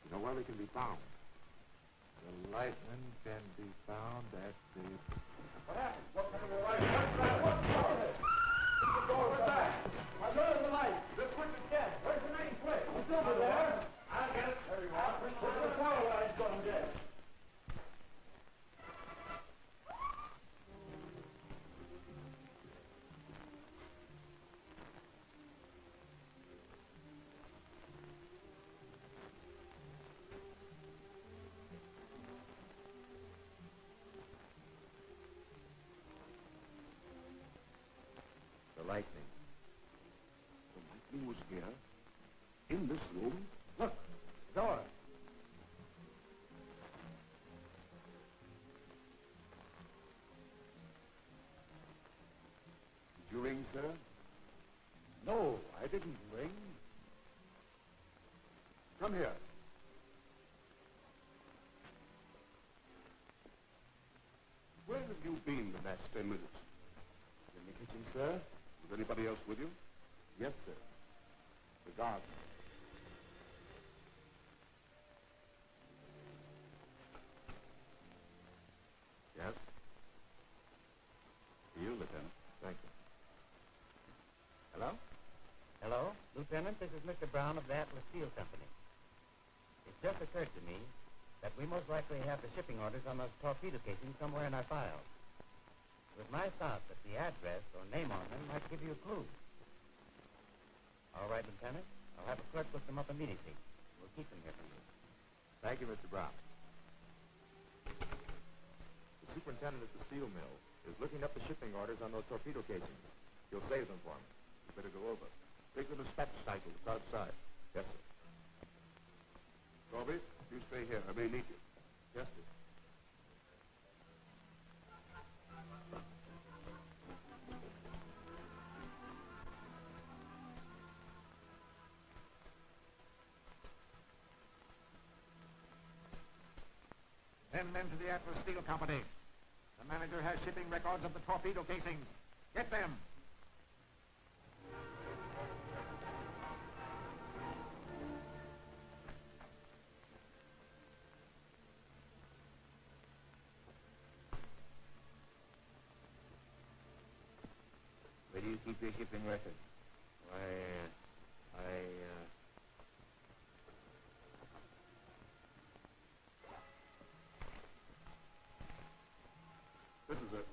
Speaker 12: You know where he can be found?
Speaker 11: The Lightning can be found at the...
Speaker 3: What happened? What kind of a light? What's wrong? The door is back. I'm running the light. Just quick as can. Where's the main switch? It's over there. I'll get it. There you are. The power line's gone dead.
Speaker 12: Lightning.
Speaker 10: The Lightning was here? In this room?
Speaker 11: Look, door.
Speaker 10: Did you ring, sir?
Speaker 11: No, I didn't ring. Come here.
Speaker 10: Where have you been the last 10 minutes?
Speaker 11: In the kitchen, sir?
Speaker 10: Was anybody else with you?
Speaker 11: Yes, sir.
Speaker 10: The guard.
Speaker 12: Yes?
Speaker 14: You, Lieutenant.
Speaker 12: Thank you.
Speaker 5: Hello? Hello? Lieutenant, this is Mr. Brown of the Atlas Steel Company. It just occurred to me
Speaker 9: that we most likely have the shipping orders on those torpedo casings somewhere in our files. It was my thought that the address or name on them might give you a clue. All right, Lieutenant. I'll have a clerk look them up immediately. We'll keep them here for you.
Speaker 12: Thank you, Mr. Brown. The superintendent at the steel mill is looking up the shipping orders on those torpedo casings. He'll save them for me. You better go over. Take the dispatch cycle. It's outside. Yes, sir.
Speaker 10: Corby, you stay here. I may need you.
Speaker 12: Yes, sir.
Speaker 5: Send men to the Atlas Steel Company. The manager has shipping records of the torpedo casings. Get them.
Speaker 9: Where do you keep your shipping records?
Speaker 10: This is it.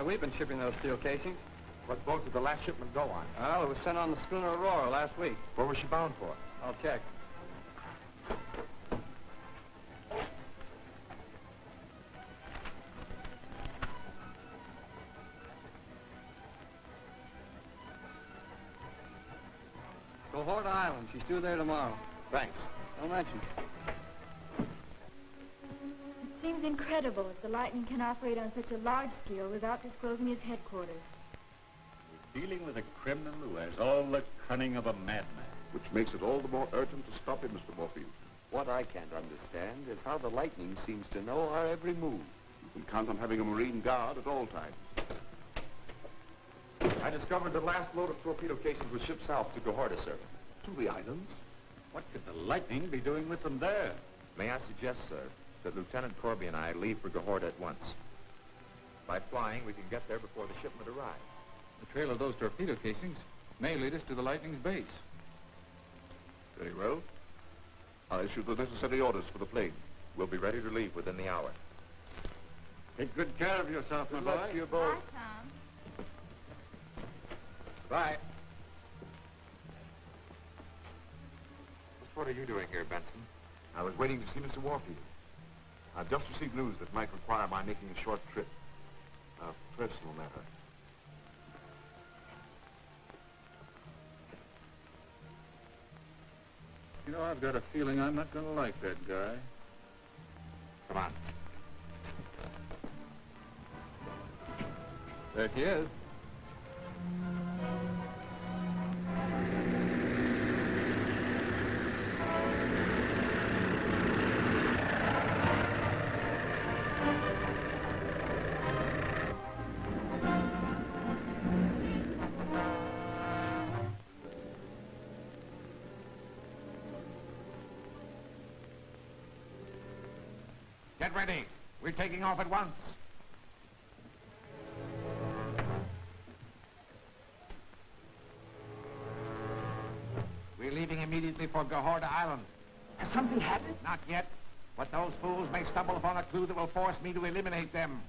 Speaker 16: we've been shipping those steel casings.
Speaker 12: What boat did the last shipment go on?
Speaker 16: Well, it was sent on the schooner Aurora last week.
Speaker 12: Where was she bound for?
Speaker 16: I'll check. Cohorta Island. She's due there tomorrow.
Speaker 12: Thanks.
Speaker 16: Don't mention.
Speaker 8: It seems incredible that the Lightning can operate on such a large scale without disclosing his headquarters.
Speaker 14: We're dealing with a criminal who has all the cunning of a madman.
Speaker 10: Which makes it all the more urgent to stop him, Mr. Moorfield.
Speaker 13: What I can't understand is how the Lightning seems to know our every move.
Speaker 10: You can count on having a Marine guard at all times.
Speaker 12: I discovered the last load of torpedo casings was shipped south to Cohorta, sir.
Speaker 10: To the islands?
Speaker 14: What could the Lightning be doing with them there?
Speaker 2: May I suggest, sir, that Lieutenant Corby and I leave for Cohorta at once. By flying, we can get there before the shipment arrives.
Speaker 15: The trail of those torpedo casings may lead us to the Lightning's base.
Speaker 10: Very well. I'll issue the necessary orders for the plane.
Speaker 2: We'll be ready to leave within the hour.
Speaker 5: Take good care of yourself, my boy.
Speaker 8: Bye, Tom.
Speaker 12: Bye. Just what are you doing here, Benson?
Speaker 10: I was waiting to see Mr. Warfield. I've just received news that might require my making a short trip. A personal matter.
Speaker 15: You know, I've got a feeling I'm not going to like that guy.
Speaker 12: Come on.
Speaker 15: There he is.
Speaker 5: Get ready. We're taking off at once. We're leaving immediately for Cohorta Island.
Speaker 4: Has something happened?
Speaker 5: Not yet, but those fools may stumble upon a clue that will force me to eliminate them.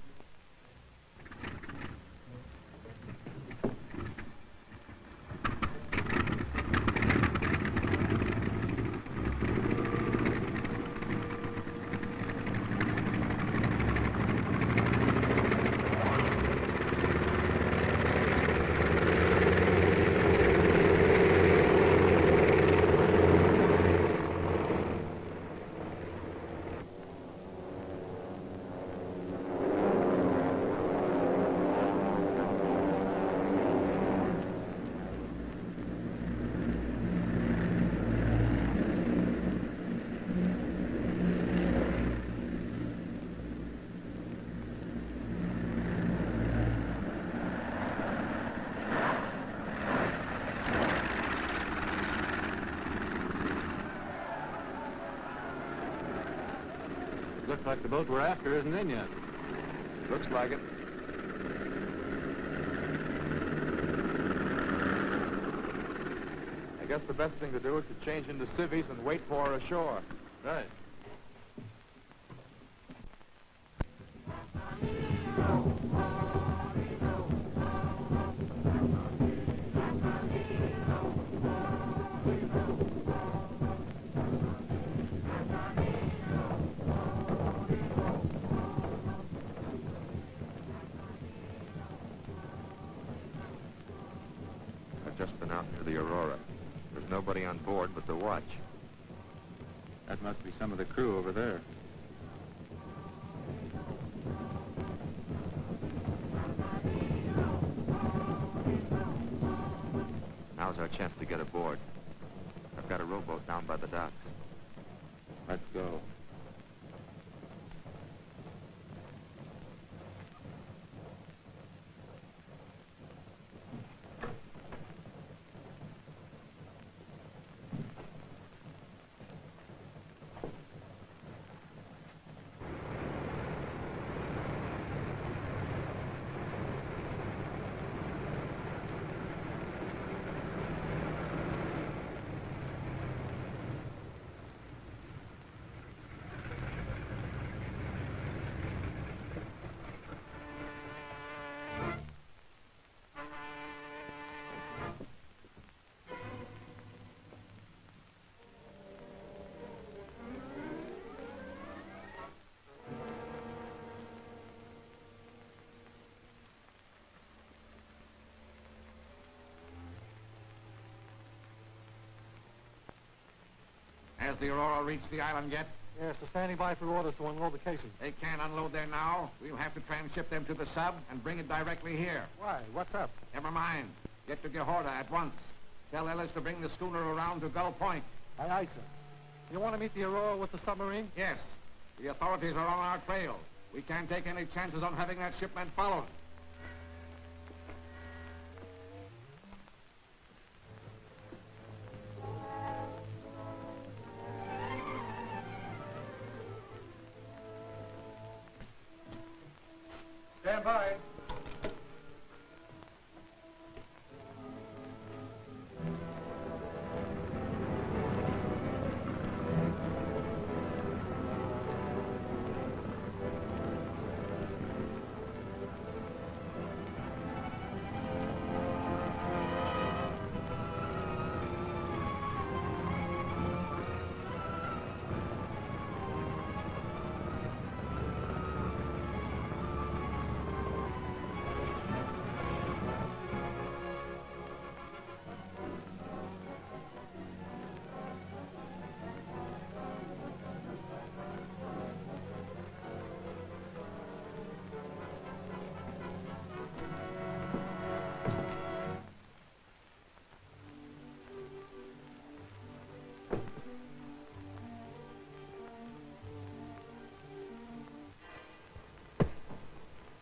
Speaker 15: Looks like the boat we're after isn't in yet.
Speaker 12: Looks like it. I guess the best thing to do is to change into civvies and wait for her ashore.
Speaker 15: Right.
Speaker 2: I've just been out near the Aurora. There's nobody on board but the watch.
Speaker 15: That must be some of the crew over there.
Speaker 2: Now's our chance to get aboard. I've got a rowboat down by the docks.
Speaker 15: Let's go.
Speaker 5: Has the Aurora reached the island yet?
Speaker 11: Yes, they're standing by for orders to unload the casing.
Speaker 5: They can't unload there now. We'll have to transship them to the sub and bring it directly here.
Speaker 11: Why? What's up?
Speaker 5: Never mind. Get to Gehorta at once. Tell Ellis to bring the schooner around to Gull Point.
Speaker 11: Aye, aye, sir. You want to meet the Aurora with the submarine?
Speaker 5: Yes. The authorities are on our trail. We can't take any chances on having that shipment followed.
Speaker 11: Stand by.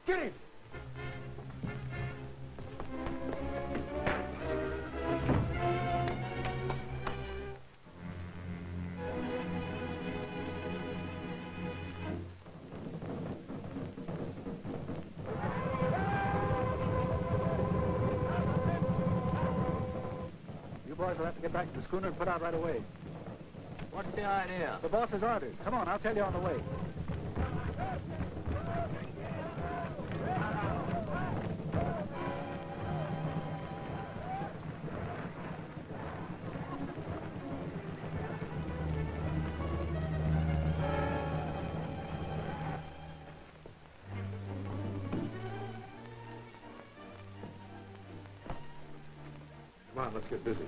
Speaker 11: Get him! You boys will have to get back to the schooner and put out right away.
Speaker 16: What's the idea?
Speaker 11: The boss's orders. Come on, I'll tell you on the way.
Speaker 12: Come on, let's get busy.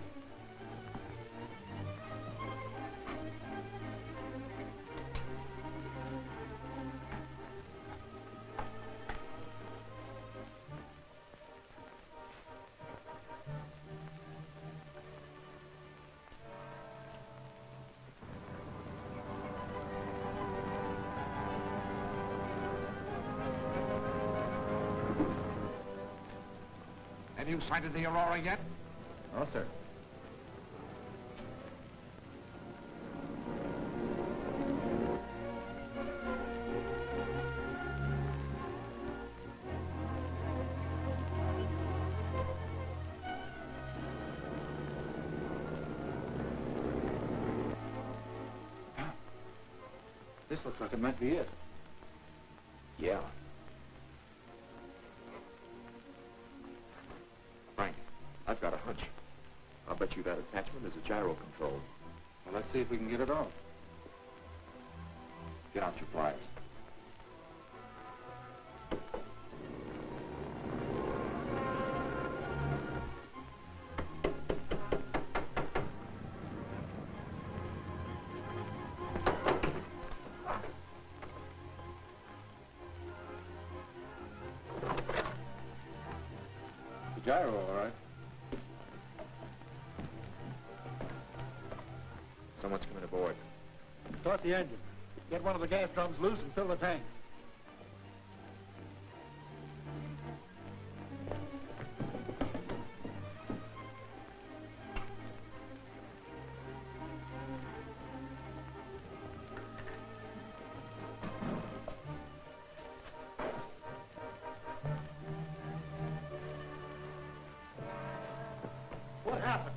Speaker 5: Have you sighted the Aurora yet?
Speaker 12: No, sir.
Speaker 15: This looks like it might be it.
Speaker 12: Yeah. Frank, I've got a hunch. I'll bet you that attachment is a gyro control.
Speaker 15: Well, let's see if we can get it off.
Speaker 12: Get out your pliers.
Speaker 15: The gyro, all right.
Speaker 12: Someone's coming aboard.
Speaker 11: Start the engine. Get one of the gas drums loose and fill the tank. What happened?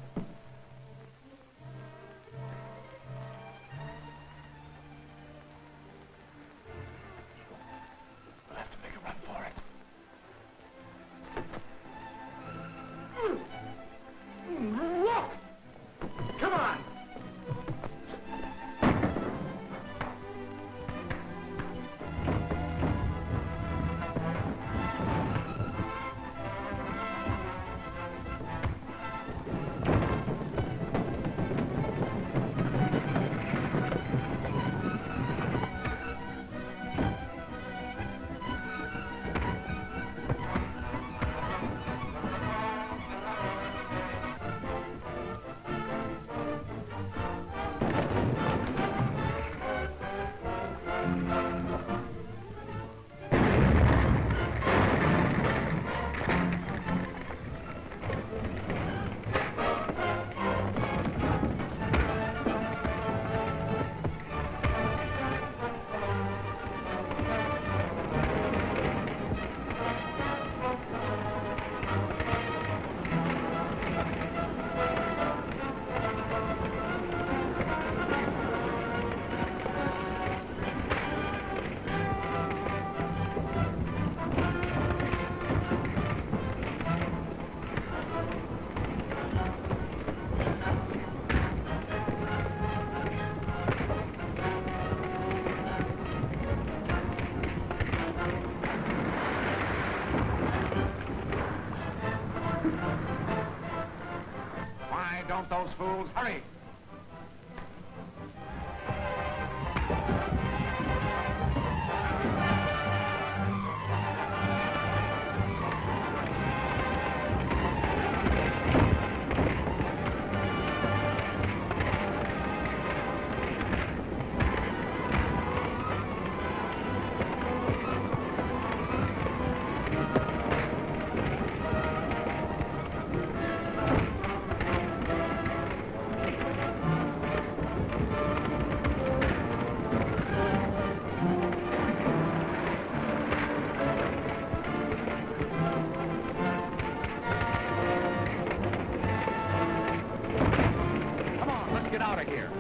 Speaker 5: get out of here.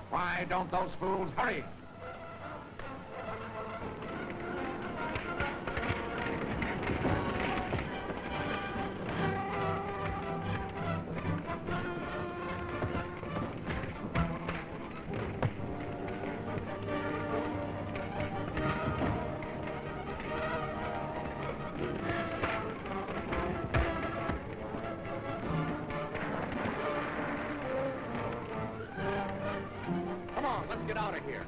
Speaker 5: Why don't those fools hurry? Come on, let's get out of here.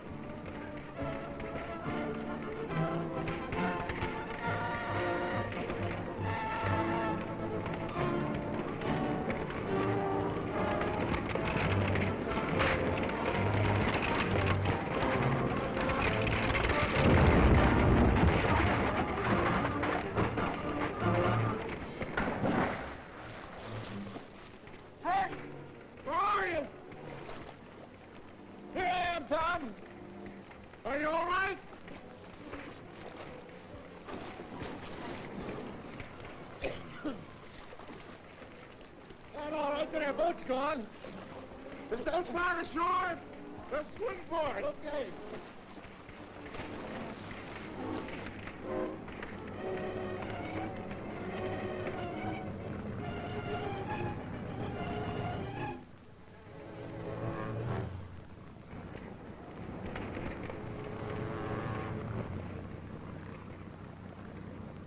Speaker 3: Hey! Where are you? Here I am, Tom. Are you all right? Not all right, but our boat's gone. If don't find ashore, let's swim for it. Okay.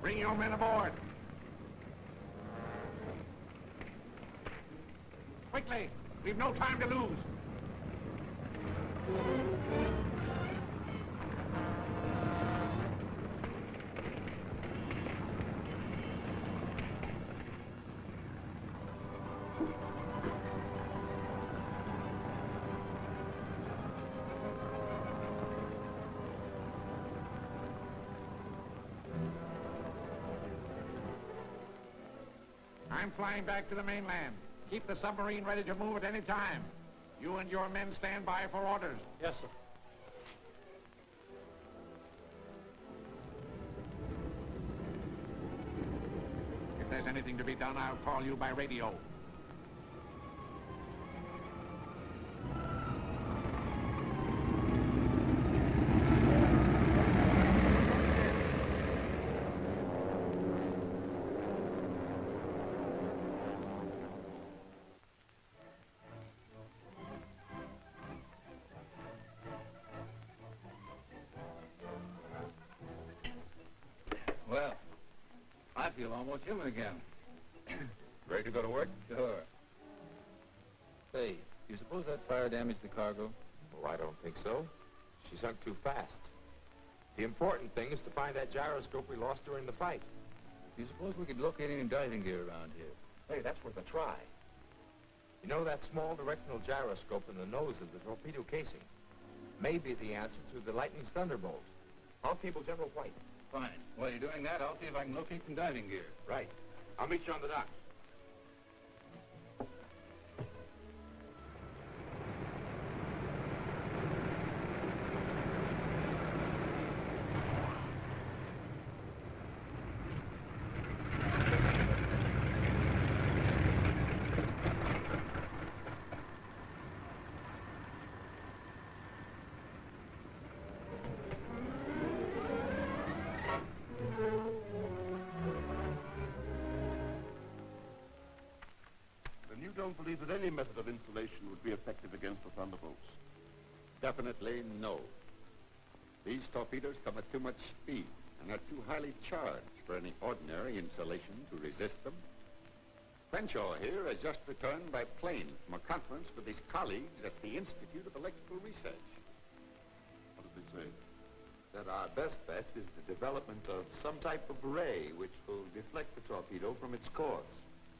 Speaker 5: Bring your men aboard. quickly. We've no time to lose. I'm flying back to the mainland. Keep the submarine ready to move at any time. You and your men stand by for orders.
Speaker 9: Yes, sir.
Speaker 5: If there's anything to be done, I'll call you by radio.
Speaker 15: Well, I feel almost human again.
Speaker 12: Ready to go to work?
Speaker 15: Sure. Say, you suppose that fire damaged the cargo?
Speaker 12: Oh, I don't think so. She sunk too fast. The important thing is to find that gyroscope we lost during the fight.
Speaker 15: You suppose we could locate any diving gear around here?
Speaker 12: Hey, that's worth a try. You know that small directional gyroscope in the nose of the torpedo casing may be the answer to the lightning's thunderbolt. I'll cable General White.
Speaker 15: Fine. While you're doing that, I'll see if I can locate some diving gear.
Speaker 12: Right. I'll meet you on the dock.
Speaker 10: You don't believe that any method of insulation would be effective against the thunderbolts?
Speaker 14: Definitely no. These torpedoes come at too much speed and are too highly charged for any ordinary insulation to resist them. Crenshaw here has just returned by plane from a conference with his colleagues at the Institute of Electrical Research.
Speaker 10: What does he say?
Speaker 13: That our best bet is the development of some type of ray which will deflect the torpedo from its course.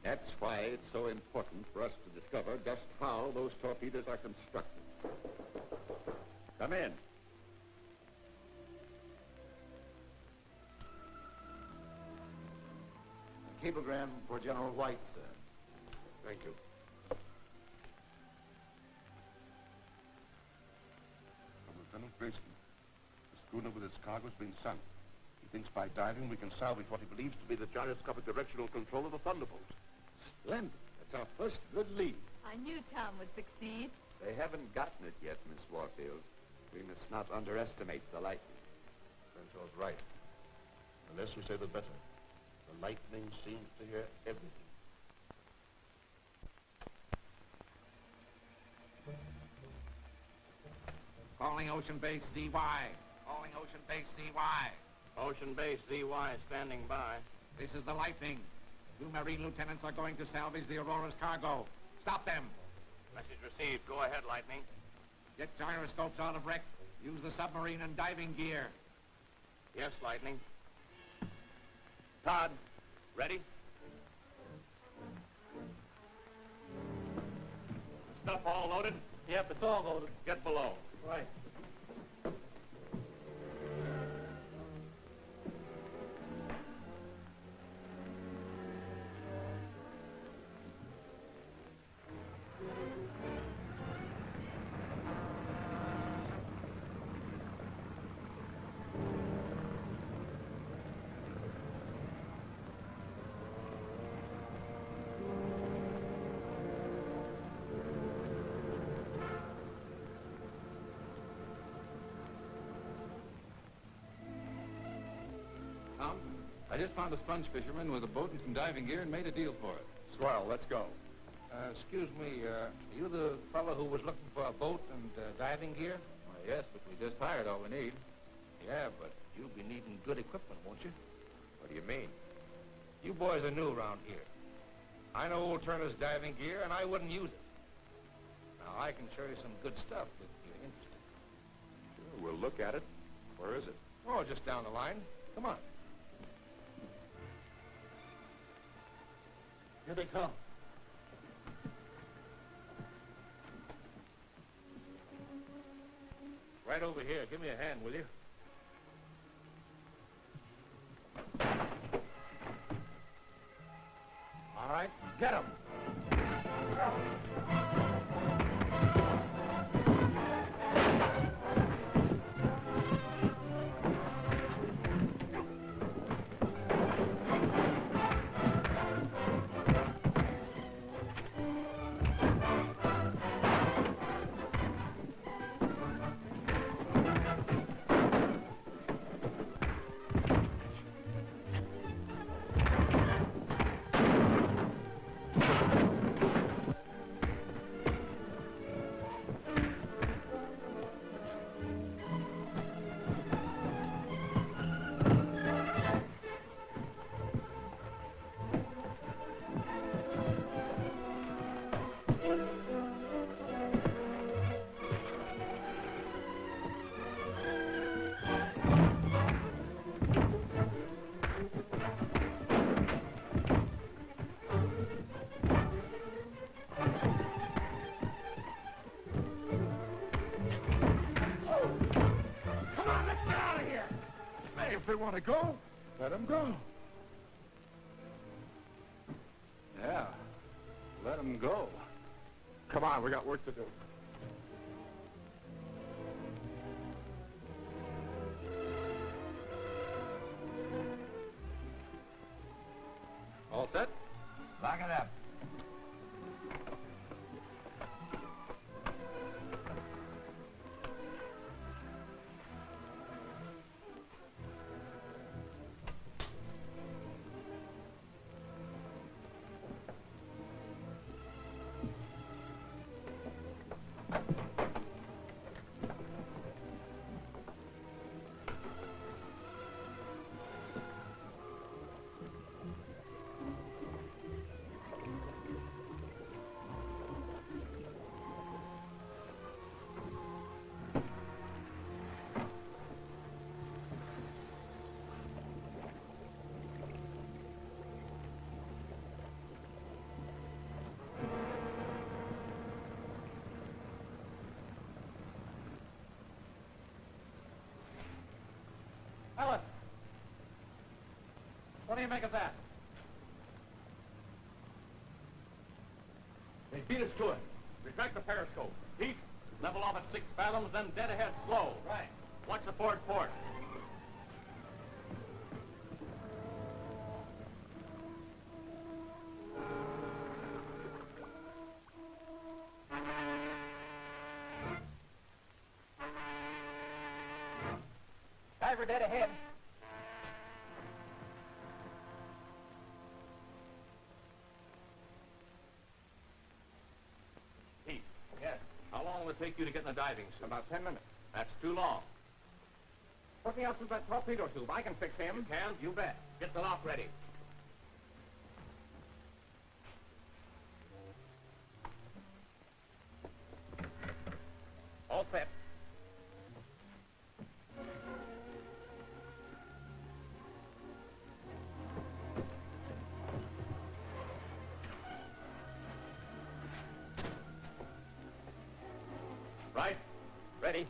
Speaker 14: That's why it's so important for us to discover just how those torpedoes are constructed. Come in.
Speaker 13: A cablegram for General White, sir.
Speaker 12: Thank you.
Speaker 10: From Lieutenant Grayson. The schooner with its cargo has been sunk. He thinks by diving we can salvage what he believes to be the gyroscopic directional control of the thunderbolt.
Speaker 14: Splendid. That's our first good lead.
Speaker 8: I knew Tom would succeed.
Speaker 13: They haven't gotten it yet, Miss Warfield. We must not underestimate the lightning.
Speaker 10: Crenshaw's right. The less we say, the better. The lightning seems to hear everything.
Speaker 5: Calling Ocean Base ZY. Calling Ocean Base ZY.
Speaker 9: Ocean Base ZY standing by.
Speaker 5: This is the Lightning. Two Marine lieutenants are going to salvage the Aurora's cargo. Stop them.
Speaker 9: Message received. Go ahead, Lightning.
Speaker 5: Get gyroscopes out of wreck. Use the submarine and diving gear.
Speaker 9: Yes, Lightning. Todd, ready? Stuff all loaded?
Speaker 16: Yep, it's all loaded.
Speaker 9: Get below.
Speaker 16: Right.
Speaker 15: Tom, I just found a sponge fisherman with a boat and some diving gear and made a deal for it.
Speaker 12: Swell, let's go.
Speaker 16: Excuse me, are you the fellow who was looking for a boat and diving gear?
Speaker 15: Well, yes, but we just hired all we need.
Speaker 16: Yeah, but you'll be needing good equipment, won't you?
Speaker 12: What do you mean?
Speaker 16: You boys are new around here. I know old Turner's diving gear, and I wouldn't use it. Now, I can show you some good stuff if you're interested.
Speaker 6: Sure, we'll look at it. Where is it?
Speaker 16: Oh, just down the line. Come on.
Speaker 11: Here they come.
Speaker 16: Right over here. Give me a hand, will you?
Speaker 11: All right, get him.
Speaker 16: If they want to go, let them go.
Speaker 6: Yeah, let them go. Come on, we got work to do.
Speaker 16: All set?
Speaker 12: Lock it up.
Speaker 5: Ellis! What do you make of that?
Speaker 9: They beat us to it. Retract the periscope. Deep, level off at 6 fathoms, then dead ahead slow.
Speaker 5: Right.
Speaker 9: Watch the forward port.
Speaker 5: Diver dead ahead.
Speaker 9: Pete.
Speaker 5: Yes.
Speaker 9: How long will it take you to get in the diving suit?
Speaker 5: About 10 minutes.
Speaker 9: That's too long.
Speaker 5: Put me out through that torpedo tube. I can fix him.
Speaker 9: You can?
Speaker 5: You bet.
Speaker 9: Get the lock ready.
Speaker 5: All set.
Speaker 9: Right. Ready.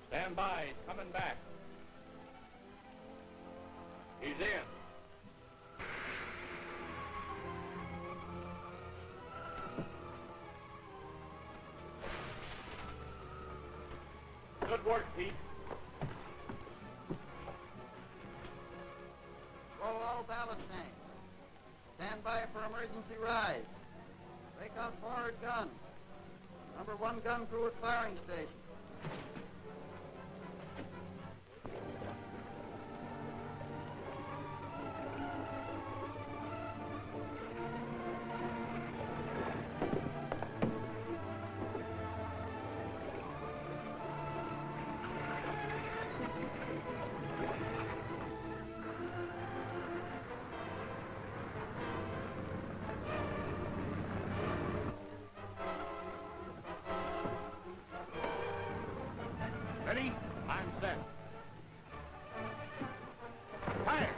Speaker 9: Stand by. He's coming back. He's in.
Speaker 6: Good work, Pete.
Speaker 17: Blow all ballast tanks. Stand by for emergency rise. Break out forward gun. Number 1 gun crew at firing station.
Speaker 6: Ready? I'm set. Fire!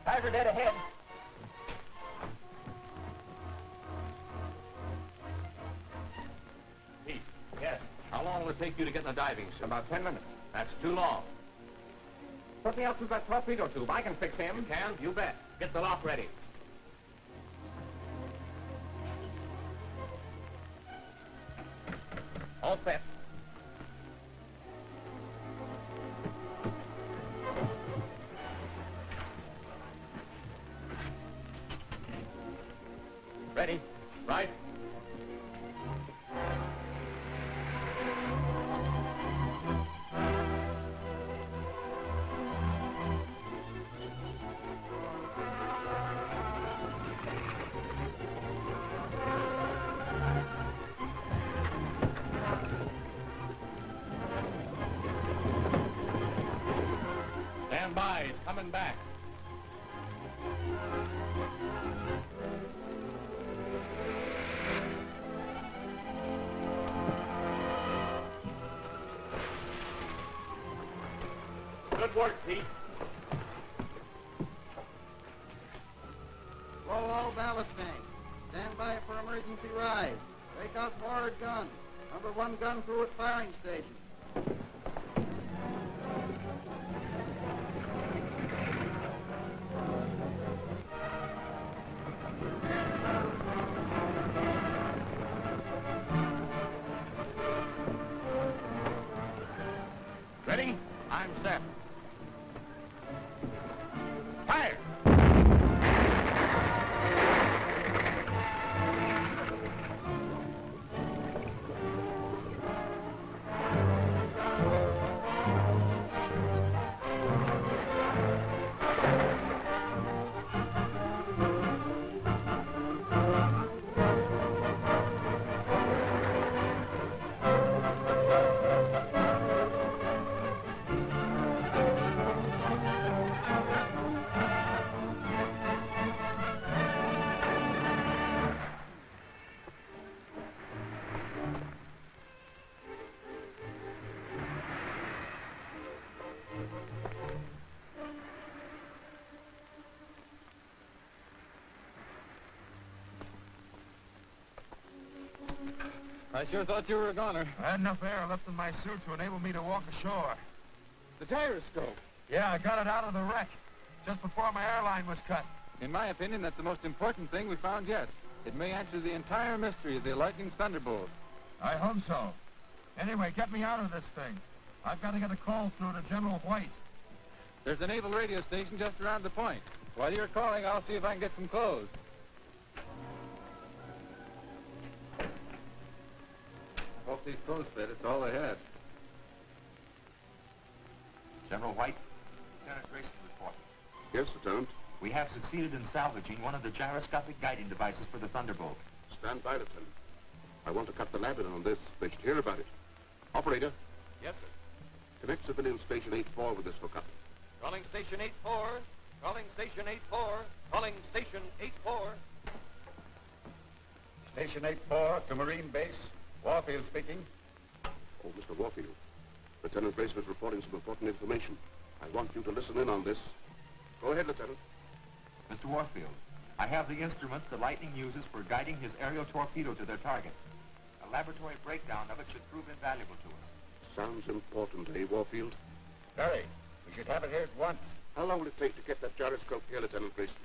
Speaker 17: Tiger dead ahead.
Speaker 6: Pete. Yes. How long will it take you to get in the diving suit? About 10 minutes. That's too long.
Speaker 5: Put me out through that torpedo tube. I can fix him.
Speaker 6: You can? You bet. Get the lock ready.
Speaker 5: All set.
Speaker 6: Ready? Right? Stand by. He's coming back. Good work, Pete.
Speaker 17: Blow all ballast tanks. Stand by for emergency rise. Break out forward gun. Number 1 gun crew at firing station.
Speaker 9: Ready? I'm set. Fire!
Speaker 15: I sure thought you were a goner.
Speaker 12: I had enough air left in my suit to enable me to walk ashore.
Speaker 15: The gyroscope.
Speaker 12: Yeah, I got it out of the wreck just before my airline was cut.
Speaker 15: In my opinion, that's the most important thing we found yet. It may answer the entire mystery of the Lightning's thunderbolt.
Speaker 12: I hope so. Anyway, get me out of this thing. I've got to get a call through to General White.
Speaker 15: There's a naval radio station just around the point. While you're calling, I'll see if I can get some clothes. Hope these clothes fit. It's all they had.
Speaker 7: General White, Lieutenant Grayson reporting.
Speaker 10: Yes, Lieutenant.
Speaker 7: We have succeeded in salvaging one of the gyroscopic guiding devices for the Thunderbolt.
Speaker 10: Stand by, Lieutenant. I want to cut the lab in on this. They should hear about it. Operator,
Speaker 9: Yes, sir.
Speaker 10: connect civilian station 8-4 with this hookup.
Speaker 9: Calling station 8-4. Calling station 8-4. Calling station 8-4.
Speaker 14: Station 8-4 to Marine Base. Warfield speaking.
Speaker 10: Oh, Mr. Warfield. Lieutenant Grayson is reporting some important information. I want you to listen in on this. Go ahead, Lieutenant.
Speaker 7: Mr. Warfield, I have the instruments the Lightning uses for guiding his aerial torpedo to their target. A laboratory breakdown of it should prove invaluable to us.
Speaker 10: Sounds important, eh, Warfield?
Speaker 14: Very. We should have it here at once.
Speaker 10: How long will it take to get that gyroscope here, Lieutenant Grayson?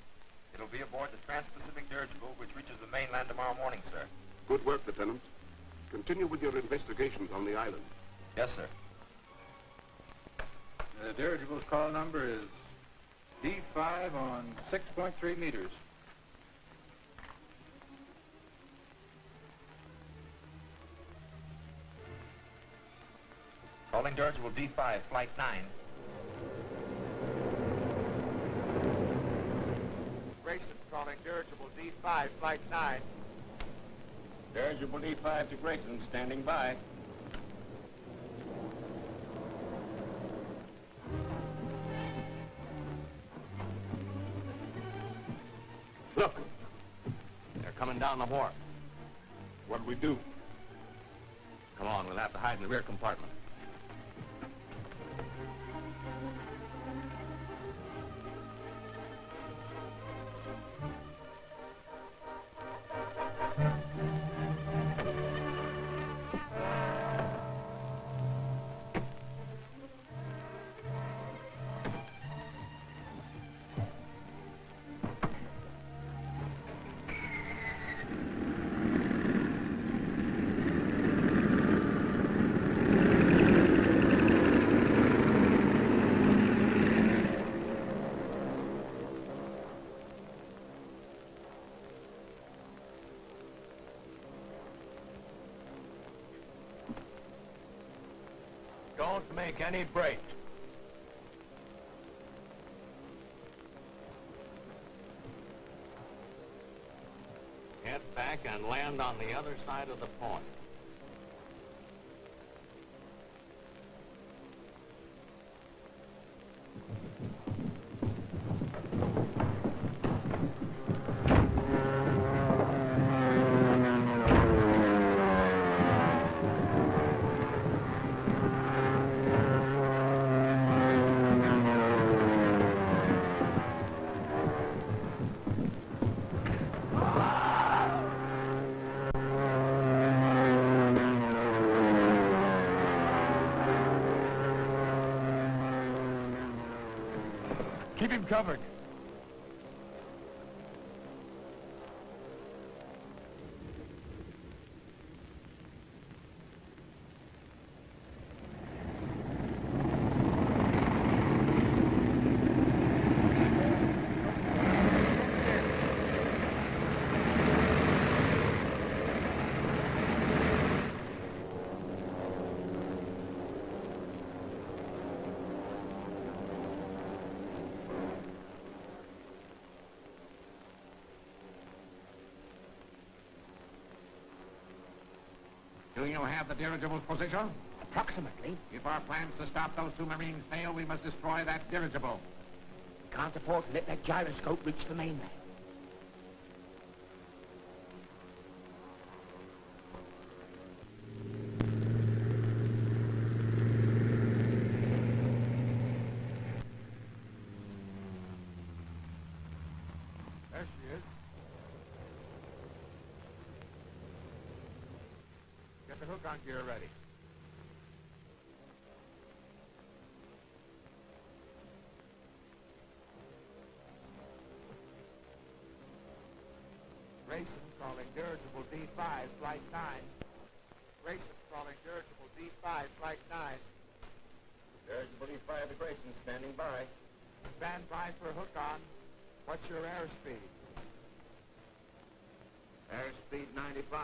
Speaker 7: It'll be aboard the Trans-Pacific dirigible, which reaches the mainland tomorrow morning, sir.
Speaker 10: Good work, Lieutenant. Continue with your investigations on the island.
Speaker 7: Yes, sir.
Speaker 15: The dirigible's call number is D5 on 6.3 meters.
Speaker 7: Calling dirigible D5, flight 9.
Speaker 5: Grayson calling dirigible D5, flight 9.
Speaker 14: Dirigible D5 to Grayson, standing by.
Speaker 7: Look, they're coming down the wharf.
Speaker 14: What'll we do?
Speaker 7: Come on, we'll have to hide in the rear compartment.
Speaker 12: Don't make any break.
Speaker 9: Head back and land on the other side of the point.
Speaker 11: Keep him covered.
Speaker 5: Do you have the dirigible's position?
Speaker 4: Approximately.
Speaker 5: If our plans to stop those two Marines fail, we must destroy that dirigible.
Speaker 4: Can't afford to let that gyroscope reach the mainland.
Speaker 11: There she is.
Speaker 12: Get the hook on gear ready.
Speaker 5: Grayson calling dirigible D5, flight 9. Grayson calling dirigible D5, flight 9.
Speaker 6: Dirigible D5 to Grayson, standing by.
Speaker 5: Stand by for hook on. What's your airspeed?
Speaker 6: Airspeed 95,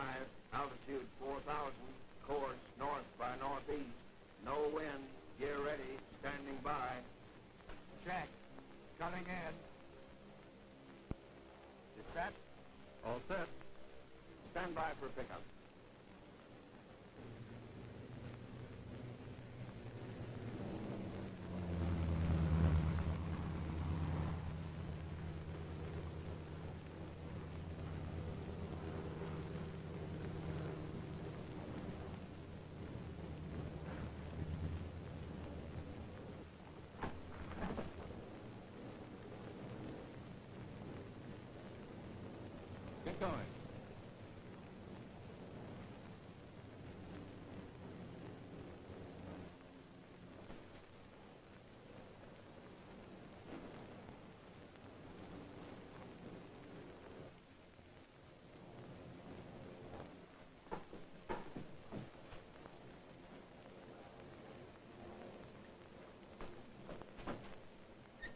Speaker 6: altitude 4,000, course north by northeast. No wind, gear ready, standing by.
Speaker 5: Check. Coming in. You set?
Speaker 6: All set. Stand by for pickup.
Speaker 12: Get going.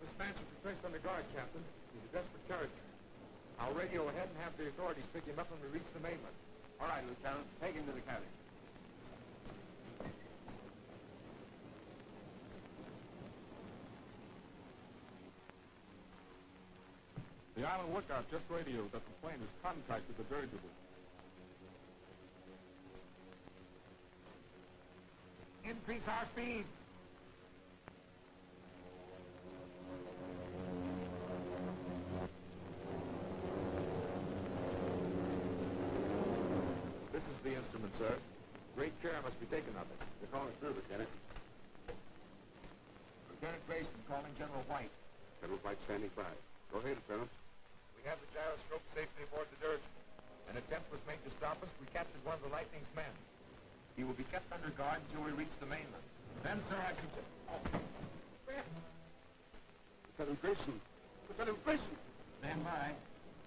Speaker 6: This man should be placed under guard, Captain. He's a desperate character. I'll radio ahead and have the authorities pick him up when we reach the mainland. All right, Lieutenant. Take him to the cabin.
Speaker 12: The island lookout just radioed that the plane has contacted the dirigible.
Speaker 5: Increase our speed.
Speaker 6: This is the instrument, sir. Great care must be taken of it. They're calling through, Lieutenant.
Speaker 5: Lieutenant Grayson calling General White.
Speaker 10: General White standing by. Go ahead, Lieutenant.
Speaker 12: We have the gyroscope safely aboard the dirigible. An attempt was made to stop us. We captured one of the Lightning's men.
Speaker 6: He will be kept under guard until we reach the mainland. Then, sir, I should...
Speaker 10: Lieutenant Grayson. Lieutenant Grayson.
Speaker 5: Stand by.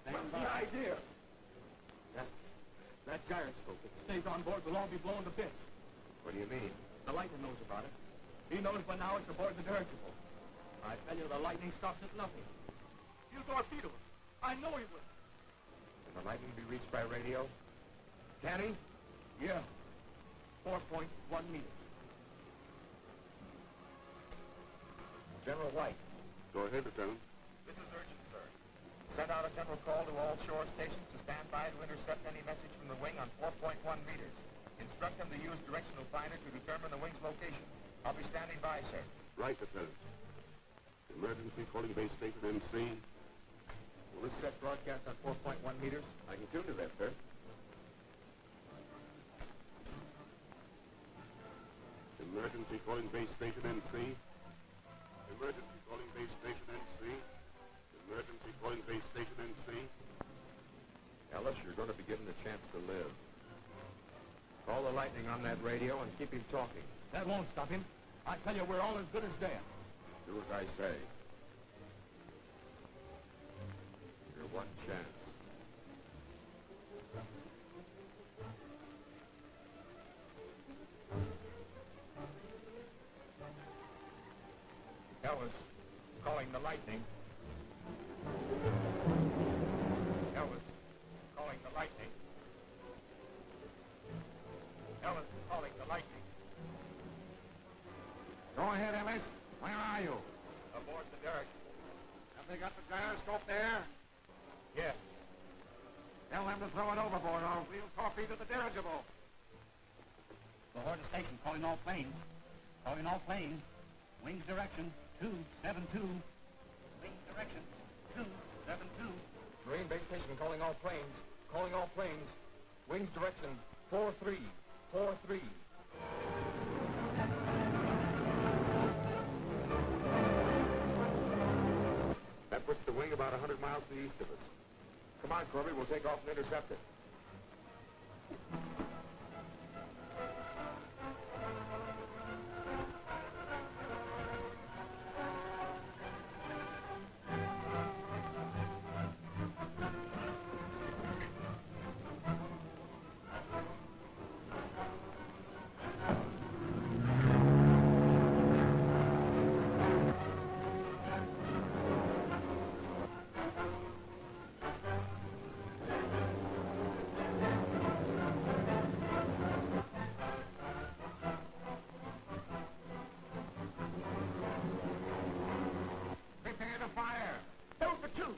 Speaker 5: Stand
Speaker 11: The
Speaker 5: by.
Speaker 11: idea. That gyroscope, if it stays on board, will all be blown to bits.
Speaker 6: What do you mean?
Speaker 11: The Lightning knows about it. He knows by now it's aboard the dirigible. I tell you, the Lightning stops at nothing. He'll torpedo us. I know he will.
Speaker 6: Can the Lightning be reached by radio?
Speaker 11: Can he? Yeah. 4.1 meters.
Speaker 6: General White.
Speaker 10: Go ahead, Lieutenant.
Speaker 12: This is urgent, sir.
Speaker 6: Send out a general call to all shore stations to stand by to intercept any message from the wing on 4.1 meters. Instruct them to use directional finder to determine the wing's location. I'll be standing by, sir.
Speaker 10: Right, Lieutenant. Emergency calling base station MC.
Speaker 6: Will this set broadcast on 4.1 meters? I can tune to that, sir.
Speaker 10: Emergency calling base station NC. Emergency calling base station NC. Emergency calling base station NC.
Speaker 6: Ellis, you're going to be given a chance to live. Call the Lightning on that radio and keep him talking.
Speaker 11: That won't stop him. I tell you, we're all as good as dead.
Speaker 6: Do as I say. one chance.
Speaker 16: Elvis, calling the lightning. Elvis, calling the lightning. Elvis, calling the lightning.
Speaker 5: Go ahead, Ellis. Where are you?
Speaker 16: Aboard the derrick.
Speaker 5: Have they got the gyroscope there?
Speaker 16: Yes.
Speaker 5: Tell them to throw it overboard or we'll torpedo the dirigible.
Speaker 18: Lahore to station, calling all planes. Calling all planes. Wings direction, 272. Wings direction, 272.
Speaker 12: Marine base station calling all planes. Calling all planes. Wings direction, 4343.
Speaker 6: That puts the wing about 100 miles to the east of us. Come on, Corby, we'll take off and intercept it.
Speaker 5: Prepare to fire. Throw for two.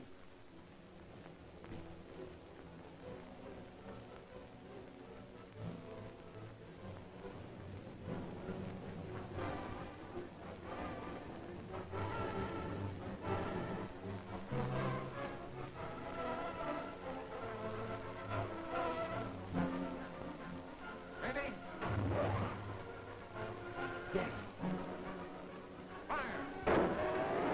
Speaker 5: Ready? Yes. Fire.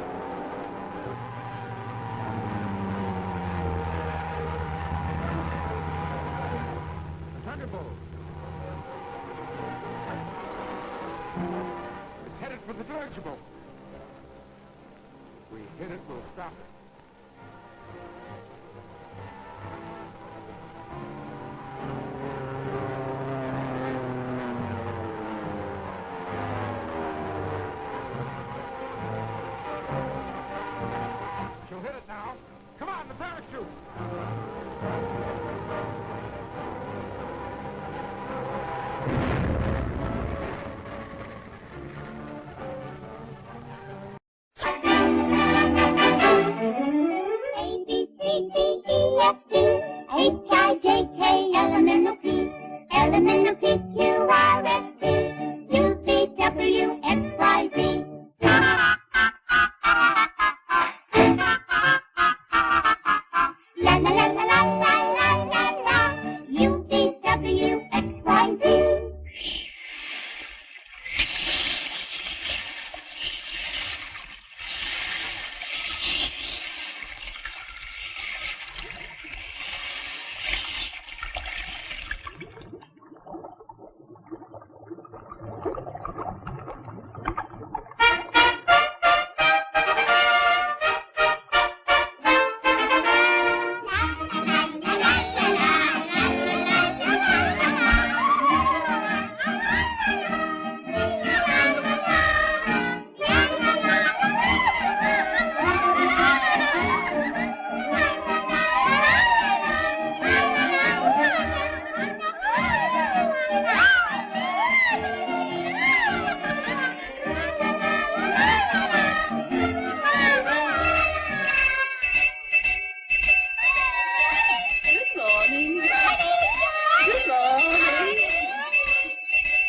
Speaker 5: Thunderbolt. It's headed for the dirigible. We hit it, we'll stop it. She'll hit it now. Come on, the parachute.
Speaker 3: H-I-J-K, L-M-N-O-P, L-M-N-O-P-Q-R-S-T, U-V-W-X-Y-Z. La la la la la la la la la, U-V-W-X-Y-Z.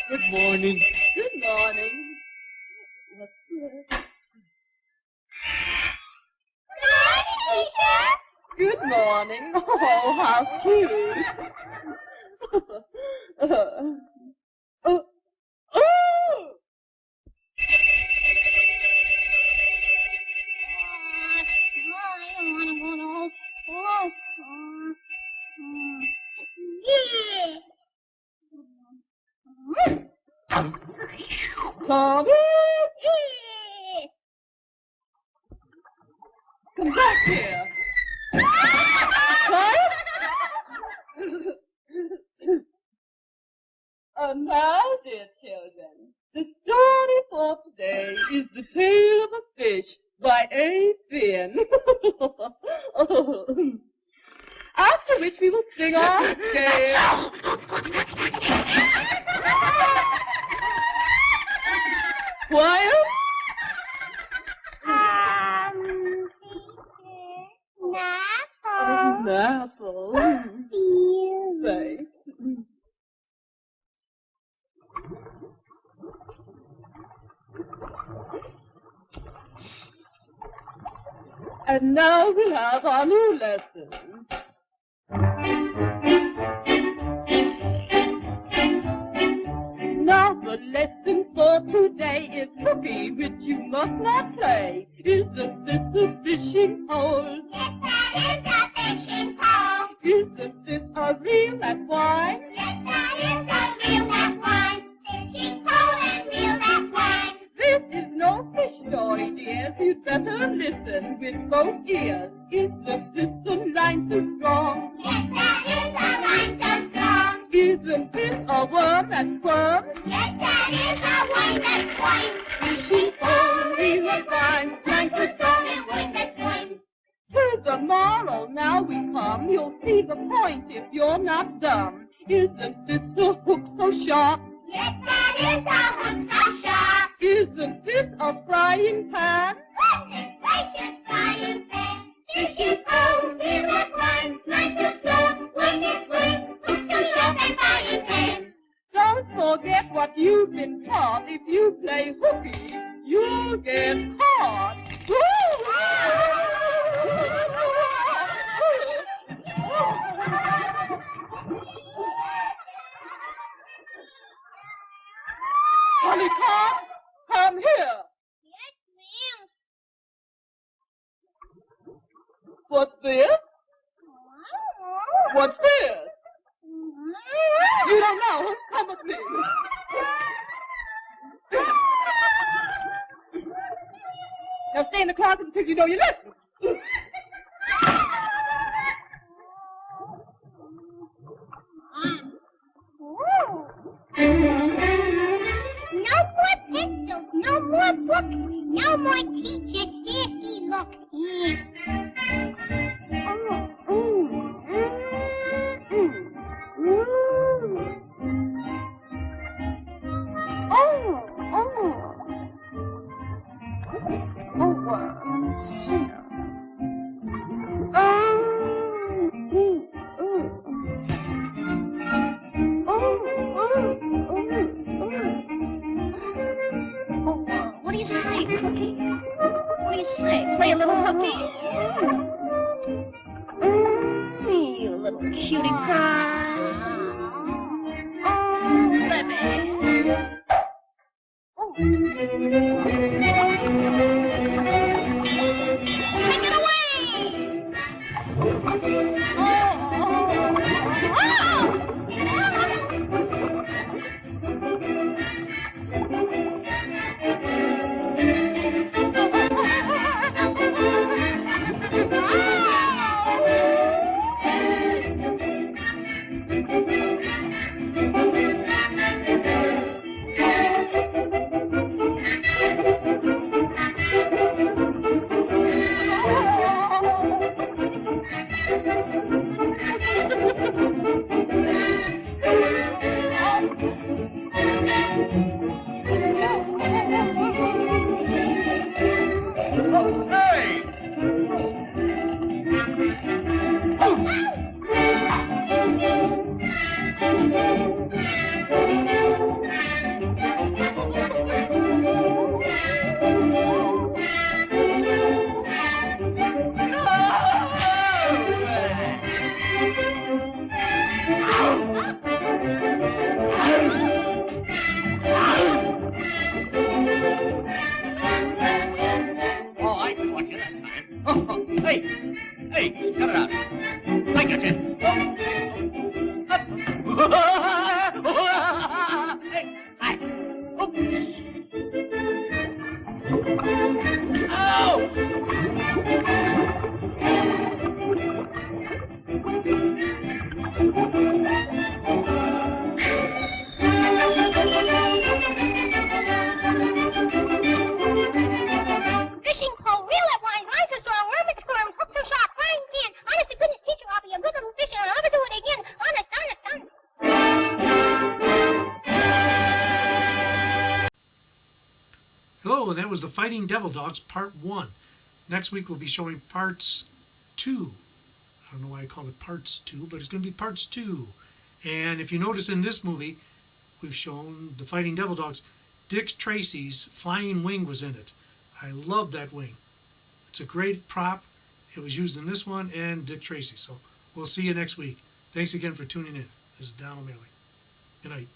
Speaker 19: Good morning.
Speaker 20: Good morning. Good morning. Oh, how cute. Oh. Corby? Come back here. And now, dear children, the story for today is The Tale of a Fish by A. Finn. After which we will sing our scale. Quiet. Apple. Thanks. And now we'll have our new lesson. Now the lesson for today is hooky, which you must not play. Isn't this a fishing pole? Yes, that is a fishing pole. Isn't this a reel and wine? Yes, that is a reel and wine. Fishing pole and reel and wine. This is no fish story, dears. You'd better listen with both ears. Isn't this a line so strong? Yes, that is a line so strong. Isn't this a worm that squirms? Yes, that is a worm that squirms. Fishing pole, reel and wine, line so strong and worm that squirms. To the moral now we come. You'll see the point if you're not dumb. Isn't this a hook so sharp? Yes, that is a hook so sharp. Isn't this a frying pan? Goodness gracious, frying pan. Fishing pole, reel and wine, line so strong, when it swings, hook so sharp and frying pan. Don't forget what you've been taught. If you play hooky, you'll get caught. Honeycomb, come here.
Speaker 3: Yes, ma'am.
Speaker 20: What's this? What's this? You don't know. Come with me. Now stay in the closet until you know your lesson.
Speaker 3: No more pencils, no more books, no more teacher's sassy look. Yeah. What do you say, Cookie? What do you say? Play a little hooky? You little cutie pie. Oh, baby. Take it away!
Speaker 1: was The Fighting Devil Dogs Part 1. Next week we'll be showing Parts 2. I don't know why I called it Parts 2, but it's going to be Parts 2. And if you notice in this movie, we've shown The Fighting Devil Dogs, Dick Tracy's flying wing was in it. I love that wing. It's a great prop. It was used in this one and Dick Tracy. So we'll see you next week. Thanks again for tuning in. This is Don O'Malley. Good night.